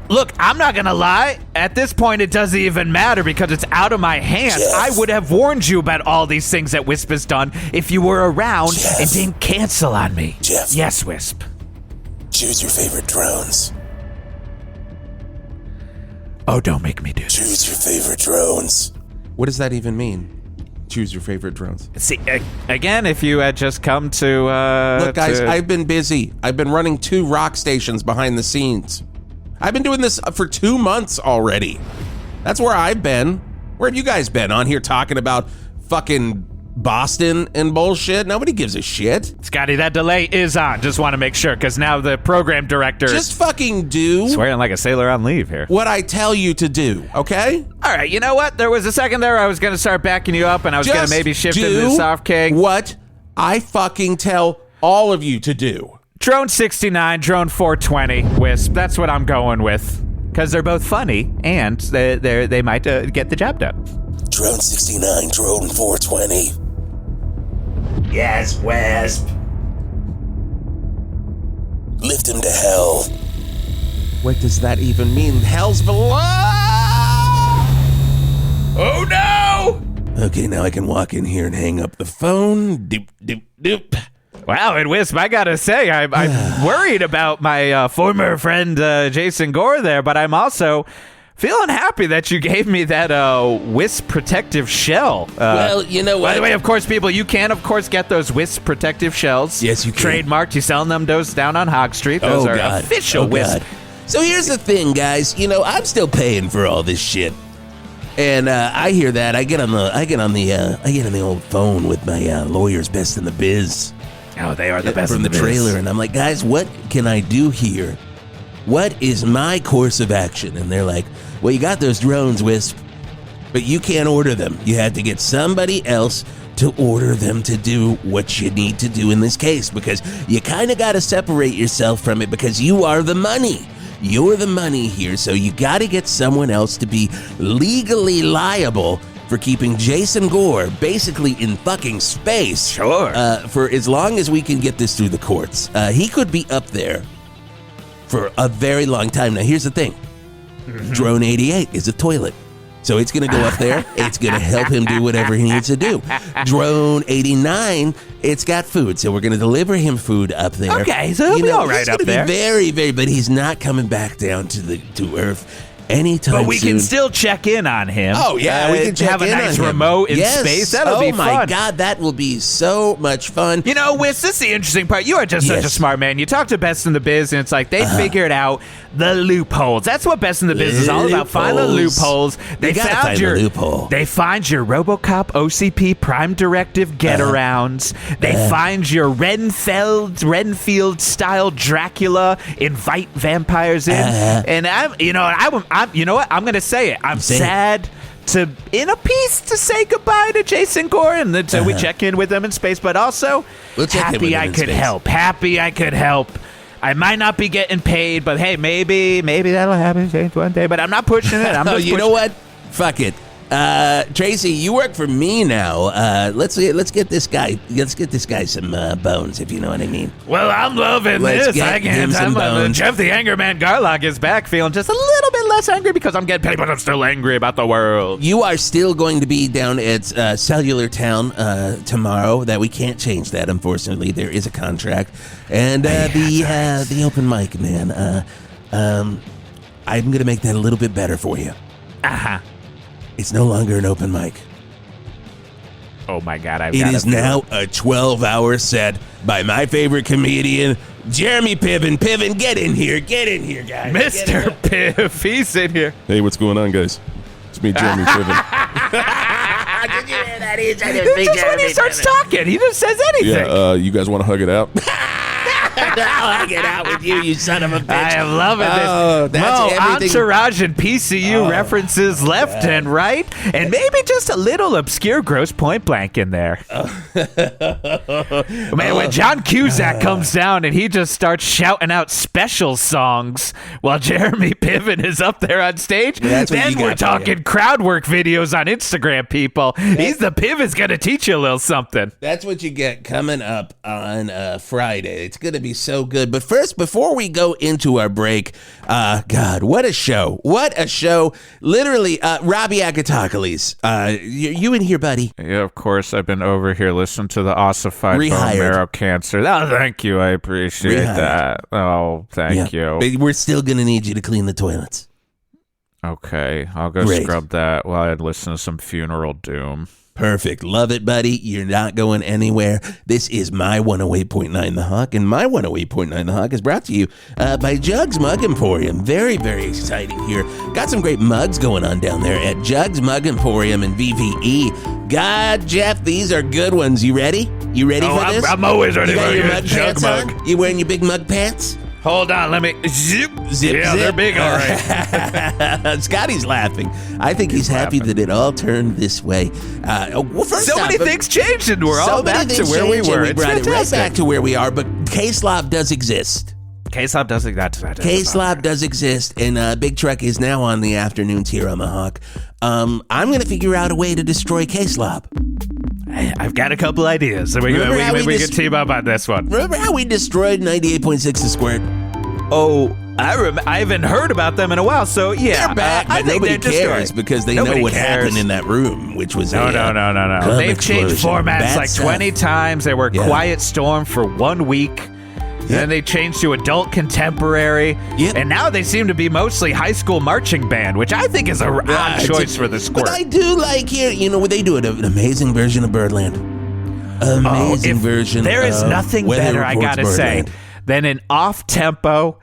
Look, I'm not going to lie. At this point, it doesn't even matter because it's out of my hands. Geoff. I would have warned you about all these things that Whisp has done if you were around and didn't cancel on me. Geoff. Yes, Whisp. Choose your favorite drones. Oh, don't make me do this. Choose your favorite drones. What does that even mean? Choose your favorite drones. See, again, if you had just come to... Look, guys, I've been busy. I've been running 2 rock stations behind the scenes. I've been doing this for 2 months already. That's where I've been. Where have you guys been? On here talking about fucking Boston and bullshit? Nobody gives a shit. Scotty, that delay is on. Just want to make sure, because now the program director... Just fucking do... Swearing like a sailor on leave here. What I tell you to do, okay? All right, you know what? There was a second there I was going to start backing you up, and I was going to maybe shift into the soft kick. What I fucking tell all of you to do. Drone 69, Drone 420, Wisp. That's what I'm going with. Because they're both funny, and they might get the job done. Drone 69, Drone 420. Yes, Wisp. Lift him to hell. What does that even mean? Hell's below! Oh no! Okay, now I can walk in here and hang up the phone. Doop, doop, doop. Wow, and Wisp, I gotta say, I'm worried about my former friend Jason Gore there, but I'm also feeling happy that you gave me that Wisp protective shell. Well, you know what? By the way, of course, people, you can, of course, get those Wisp protective shells. Yes, you can. Trademarked. You selling them those down on Hog Street. Those are official Wisp. So here's the thing, guys. You know, I'm still paying for all this shit. And I hear that. I get on the old phone with my lawyers best in the biz. Oh, they are the best from in the biz. trailer, and I'm like, guys, what can I do here? What is my course of action? And they're like, well, you got those drones, Wisp, but you can't order them. You had to get somebody else to order them to do what you need to do in this case, because you kind of got to separate yourself from it because you are the money. You're the money here, so you got to get someone else to be legally liable for keeping Jason Gore basically in fucking space. Sure. For as long as we can get this through the courts. He could be up there for a very long time. Now, here's the thing. Drone 88 is a toilet. So it's going to go up there. It's going to help him do whatever he needs to do. Drone 89, it's got food. So we're going to deliver him food up there. Okay, so he'll be all right up there. He's very, very, but he's not coming back down to Earth anytime soon. But we can still check in on him. Oh, yeah, we can check have in a nice on him. remote in space. That'll be fun. Oh, my God, that will be so much fun. You know, Wiz, this is the interesting part. You are just such a smart man. You talk to Best in the Biz, and it's like they figured out the loopholes. That's what Best in the Biz is all about. Find the loopholes. They found your loophole. They find your RoboCop OCP Prime Directive get-arounds. They find your Renfield style Dracula invite vampires in. And I'm you know what? I'm gonna say it. I'm sad in a piece to say goodbye to Jason Gore, and then so we check in with them in space, but also happy I could help. Happy I could help. I might not be getting paid, but hey, maybe that'll happen one day. But I'm not pushing it. I'm just you know what? Fuck it. Tracy, you work for me now. Let's get this guy. Let's get this guy some bones, if you know what I mean. Well, I'm loving this. I can't. Jeff the Anger Man Garlock is back, feeling just a little bit less angry because I'm getting paid, but I'm still angry about the world. You are still going to be down at Cellular Town tomorrow. That we can't change that, unfortunately. There is a contract, and the open mic, man. I'm gonna make that a little bit better for you. It's no longer an open mic. Oh my God! It is now a 12-hour set by my favorite comedian, Jeremy Piven. Piven, get in here, guys. Mr. Piv, he's in here. Hey, what's going on, guys? It's me, Jeremy Piven. Did you hear that? Just when he starts talking, he just says anything. Yeah, you guys want to hug it out? I'll get out with you, you son of a bitch. I am loving this. Oh, that's everything. Entourage and PCU references left and right, and maybe just a little obscure Gross Point Blank in there. Man, when John Cusack comes down and he just starts shouting out special songs while Jeremy Piven is up there on stage, then we're talking crowd work videos on Instagram, people. He's the Piven's going to teach you a little something. That's what you get coming up on Friday. It's going to be so good. But first, before we go into our break, God, what a show. What a show. Literally, Robbie Agatocles, you in here, buddy? Yeah, of course. I've been over here listening to the ossified bone marrow cancer. Oh, thank you. I appreciate that. Oh, thank you. But we're still going to need you to clean the toilets. Okay, I'll go scrub that while I listen to some Funeral Doom. Perfect. Love it, buddy. You're not going anywhere. This is my 108.9 The Hawk, and my 108.9 The Hawk is brought to you by Jugs Mug Emporium. Very, very exciting here. Got some great mugs going on down there at Jugs Mug Emporium and VVE. God, Jeff, these are good ones. You ready? You ready for this? I'm always ready for your mug pants mug. on? You wearing your big mug pants? Hold on, let me zip. Yeah, they're big, all right. Scotty's laughing. I think he's happy that it all turned this way. So many things changed, and we're all back to where we were. We brought it right back to where we are, but K-Slob does exist. K-Slob does exist. K-Slob does exist, and Big Truck is now on the afternoons here on the Hawk. I'm going to figure out a way to destroy K-Slob. I've got a couple ideas. So we can team up on this one. Remember how we destroyed 98.6 The Squirt? Oh, I haven't heard about them in a while, so yeah. They're back, but nobody cares because they know what happened in that room, which was No. They've changed formats like 20 times. They were Quiet Storm for 1 week. Then they changed to adult contemporary, and now they seem to be mostly high school marching band, which I think is a odd choice for the Squirt. But I do like here, they do an amazing version of Birdland. Amazing version. There is nothing better, I gotta Birdland. say, than an off-tempo,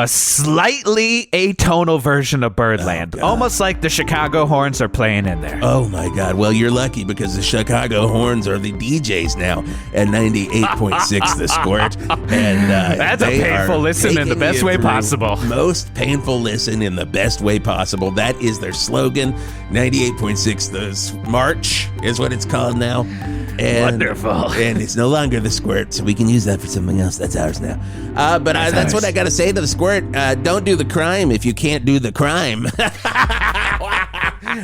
slightly atonal version of Birdland, almost like the Chicago Horns are playing in there. Oh my God! Well, you're lucky because the Chicago Horns are the DJs now at 98.6 The Squirt, and that's a painful listen in the best way possible. Most painful listen in the best way possible. That is their slogan. 98.6 The March is what it's called now. And, wonderful. And it's no longer The Squirt, so we can use that for something else. That's ours now. But that's what I got to say to The Squirt. Don't do the crime if you can't do the crime.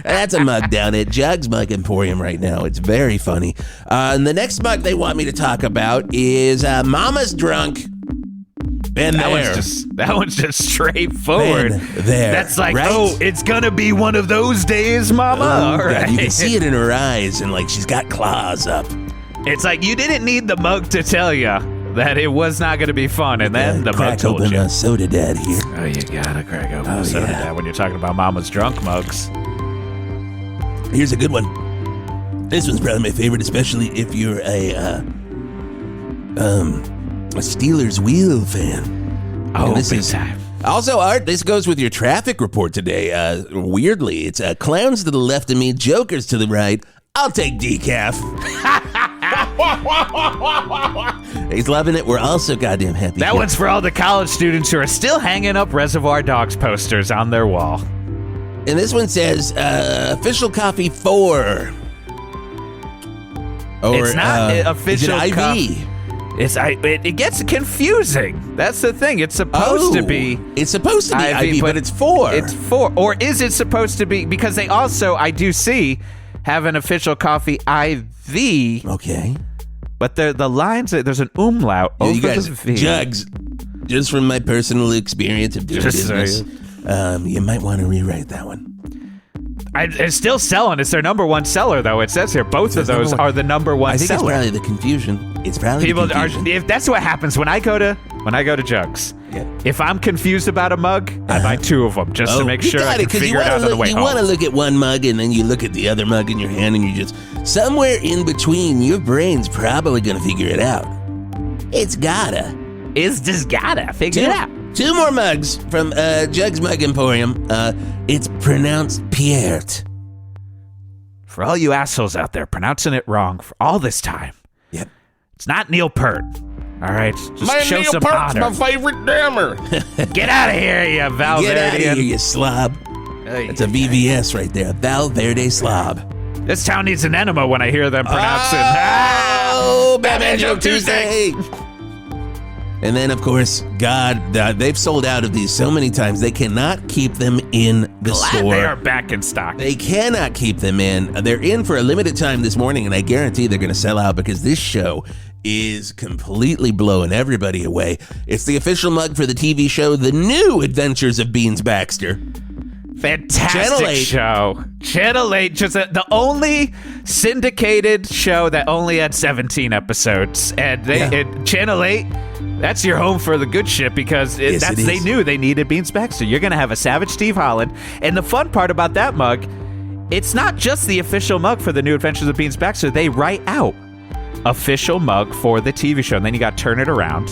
That's a mug down at Jugs Mug Emporium right now. It's very funny. And the next mug they want me to talk about is Mama's Drunk. That one's just straightforward. There. That's like, right? oh, it's gonna be one of those days, Mama. All right. You can see it in her eyes, and like she's got claws up. It's like you didn't need the mug to tell you that it was not going to be fun, and then the mug told you. Crack open a soda dad here. Oh, you gotta crack open a soda dad when you're talking about Mama's Drunk mugs. Here's a good one. This one's probably my favorite, especially if you're a Steelers wheel fan. Oh, big time. Also, Art, this goes with your traffic report today. Weirdly, it's clowns to the left of me, jokers to the right. I'll take decaf. He's loving it. We're also goddamn happy. That one's for all the college students who are still hanging up Reservoir Dogs posters on their wall. And this one says, official coffee 4. Or, it's not official is it IV? coffee. It gets confusing. That's the thing. It's supposed to be. It's supposed to be IV, but it's 4. It's 4. Or is it supposed to be? Because they also, I do see, have an official coffee IV. Okay. But the lines, there's an umlaut over you guys, the V. Jugs, just from my personal experience of doing business, you might want to rewrite that one. It's still selling. It's their number one seller, though. It says here both of those are the number one I think seller. It's probably the confusion. It's probably people the confusion. if that's what happens when I go to Jugs. Yeah. If I'm confused about a mug, I buy 2 of them just to make sure I can figure it out on the way home. You want to look at one mug and then you look at the other mug in your hand and you just somewhere in between. Your brain's probably going to figure it out. It's just gotta figure it out. 2 more mugs from Jugs Mug Emporium. It's pronounced Piert. For all you assholes out there pronouncing it wrong for all this time. Yep. It's not Neil Peart. All right, just show Neil some Peart's honor. my favorite dammer. Get out of here, you Valverdean. Get out of here, you slob. That's a VVS right there. Valverde slob. This town needs an enema when I hear them pronouncing. Oh, Batman Joke Tuesday. And then, of course, they've sold out of these so many times, they cannot keep them in the store. They are back in stock. They cannot keep them in. They're in for a limited time this morning, and I guarantee they're going to sell out because this show is completely blowing everybody away. It's the official mug for the TV show, The New Adventures of Beans Baxter. Fantastic show. Channel 8, just the only syndicated show that only had 17 episodes. And Channel 8, that's your home for the good shit because they knew they needed Beans Baxter. You're going to have a Savage Steve Holland. And the fun part about that mug, it's not just the official mug for The New Adventures of Beans Baxter. They write out official mug for the TV show. And then you got Turn It Around,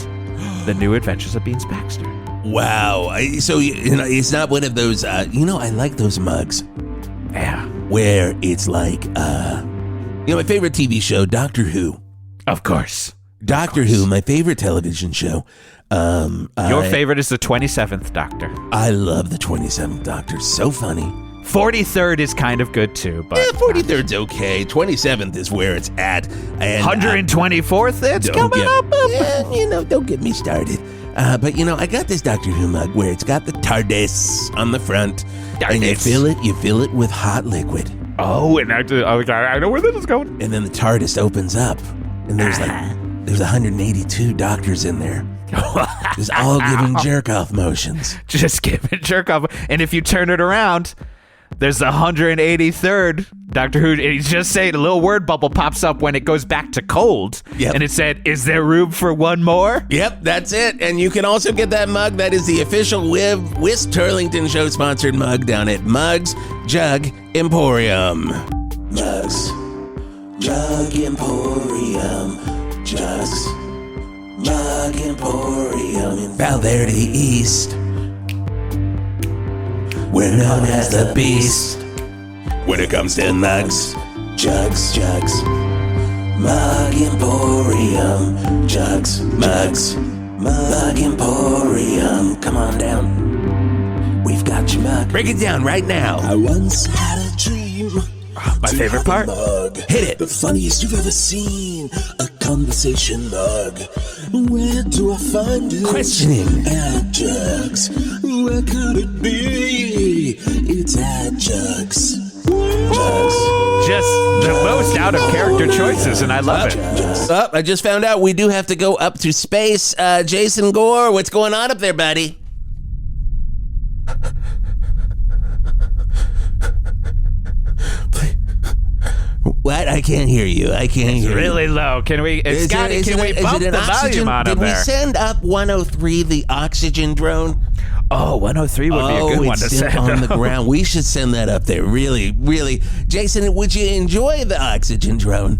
The New Adventures of Beans Baxter. Wow. So, it's not one of those, I like those mugs. Yeah. Where it's like, my favorite TV show, Doctor Who. Of course. Doctor Who, my favorite television show. Your favorite is the 27th Doctor. I love the 27th Doctor. So funny. 43rd is kind of good too, but 43rd's okay. 27th is where it's at. And 124th, it's coming up. Don't get me started. But I got this Doctor Who mug where it's got the TARDIS on the front, and you fill it with hot liquid. Oh, and I know where this is going. And then the TARDIS opens up, and there's 182 doctors in there. Just all giving jerk-off motions. Just giving jerk-off. And if you turn it around, there's the 183rd Doctor Who. He's just saying a little word bubble pops up when it goes back to cold. Yep. And it said, "Is there room for one more?" Yep, that's it. And you can also get that mug. That is the official Wisp Turlington Show sponsored mug down at Mugs Jug Emporium. Mugs Jug Emporium. Jugs Mug Emporium in Valverde East. We're known as the Beast when it comes to mugs. Jugs Mug Emporium. Jugs, mugs, Mug Emporium. Come on down. We've got your mug. Break it down right now. I once had a dream. My favorite part. Hit it. The funniest you've ever seen. A conversation mug. Where do I find it? Questioning. At Jugs. Where could it be? It's at Jugs. Jugs. Just the most out of character choices, and I love it. I just found out we do have to go up to space. Jason Gore, what's going on up there, buddy? What? I can't hear you. It's really low. Can we, Scotty, can we bump the volume on up there? Did we send up 103, the oxygen drone? Oh, 103 would be a good one to send on up. the ground. We should send that up there. Really, really. Jason, would you enjoy the oxygen drone?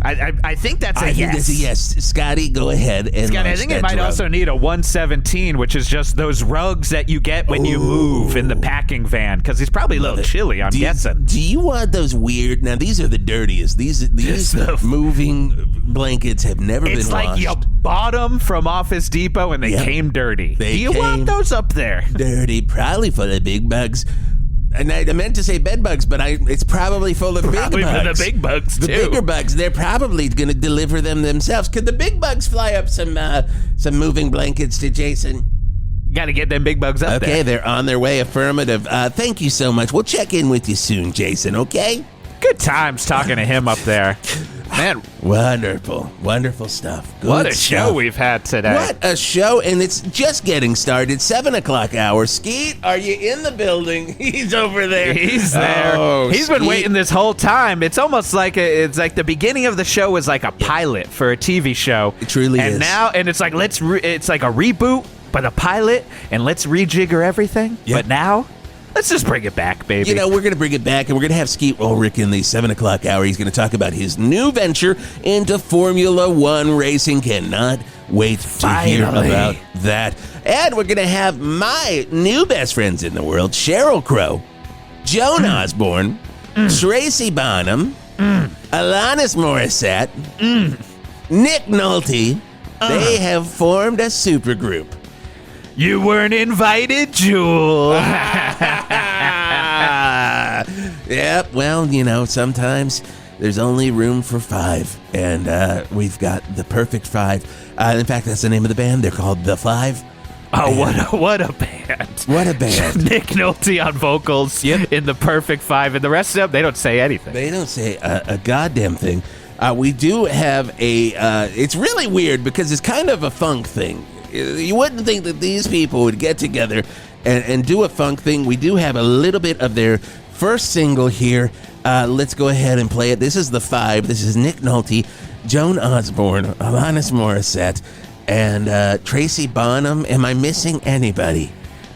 I think that's a yes. think that's a yes. Scotty, go ahead. And Scotty, I think it might also need a 117, which is just those rugs that you get when you move in the packing van, because it's probably a little chilly, I'm guessing. Do you want those weird... Now, these are the dirtiest. These moving blankets have never been washed. It's like you bought them from Office Depot and they came dirty. Do you want those up there? Dirty, probably full of big bugs. And I meant to say bed bugs, but it's probably full of big bugs. Probably the big bugs, too. The bigger bugs, they're probably going to deliver them themselves. Could the big bugs fly up some moving blankets to Jason? Got to get them big bugs up there. Okay, they're on their way. Affirmative. Thank you so much. We'll check in with you soon, Jason, okay? Good times talking to him up there. Man, wonderful stuff. What a show we've had today. What a show, and it's just getting started. 7 o'clock hour. Skeet, are you in the building? He's over there. He's there. Oh, He's been waiting this whole time. It's almost like it's like the beginning of the show was like a pilot for a TV show. It truly is. And now, it's like it's like a reboot, but a pilot, and let's rejigger everything. Yep. But now, let's just bring it back, baby. We're going to bring it back, and we're going to have Skeet Ulrich in the 7 o'clock hour. He's going to talk about his new venture into Formula One racing. Cannot wait to hear about that. And we're going to have my new best friends in the world, Sheryl Crow, Joan Osborne, Tracy Bonham, Alanis Morissette, Nick Nolte, they have formed a supergroup. You weren't invited, Jewel. Yep, well, you know, sometimes there's only room for 5, and we've got the perfect 5. In fact, that's the name of the band. They're called The 5. Oh, what a band. What a band. Nick Nolte on vocals in the perfect 5, and the rest of them, they don't say anything. They don't say a goddamn thing. We do have it's really weird because it's kind of a funk thing. You wouldn't think that these people would get together and do a funk thing. We do have a little bit of their first single here. Let's go ahead and play it. This is The 5. This is Nick Nolte, Joan Osborne, Alanis Morissette, and Tracy Bonham. Am I missing anybody?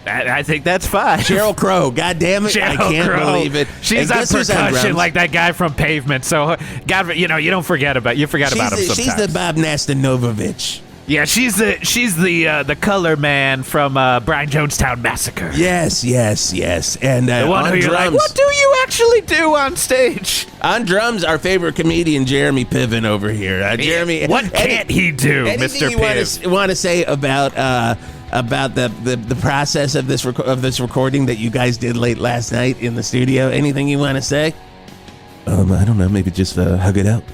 I think that's 5. Sheryl Crow. God damn it. I can't believe it. She's on percussion like that guy from Pavement. So, God, you don't forget about about him sometimes. She's the Bob Nastanovich. Yeah, she's the color man from Brian Jonestown Massacre. Yes. And the one on who drums, you're like, what do you actually do on stage? On drums, our favorite comedian, Jeremy Piven over here. Jeremy, what can't he do, Mr. Piven? Anything you want to say about the process of this recording that you guys did late last night in the studio? Anything you want to say? I don't know. Maybe just hug it out.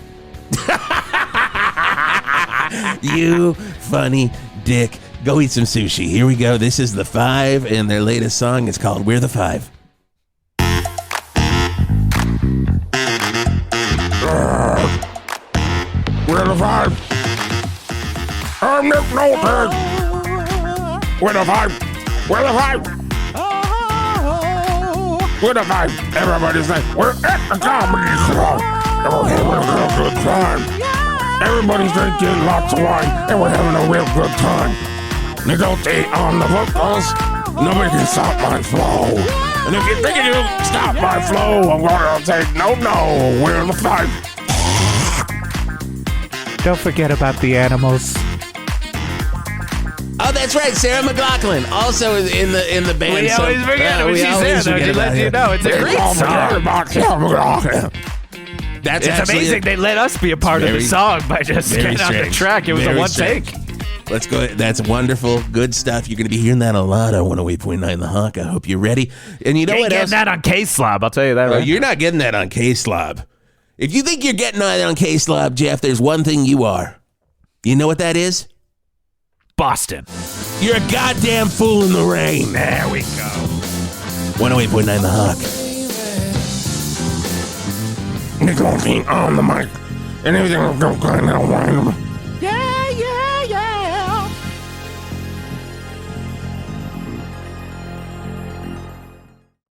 You funny dick. Go eat some sushi. Here we go. This is The 5, and their latest song is called We're the 5. We're the 5. I'm Nick Nolte. We're the 5. We're the 5. We're the 5. Everybody's like, we're at the comedy club. And we're having a real good time. Everybody's drinking lots of wine, and we're having a real good time. Nick Nolte on the vocals. Nobody can stop my flow. And if you think you can stop my flow, I'm going to say, no, we're the 5. Don't forget about the animals. Oh, that's right, Sarah McLachlan, also is in the band. We always forget when she's there, though, to let you know. It's a great song. It's amazing they let us be a part of the song by just getting on the track. It was a one take. Let's go. That's wonderful. Good stuff. You're going to be hearing that a lot on 108.9 The Hawk. I hope you're ready. And you know what else? Getting that on K-Slob, I'll tell you that. Right? You're not getting that on K-Slob. If you think you're getting that on K-Slob, Jeff, there's one thing you are. You know what that is? Boston. You're a goddamn fool in the rain. There we go. 108.9 The Hawk. Nick Nolte on the mic, and everything will go kind of wine.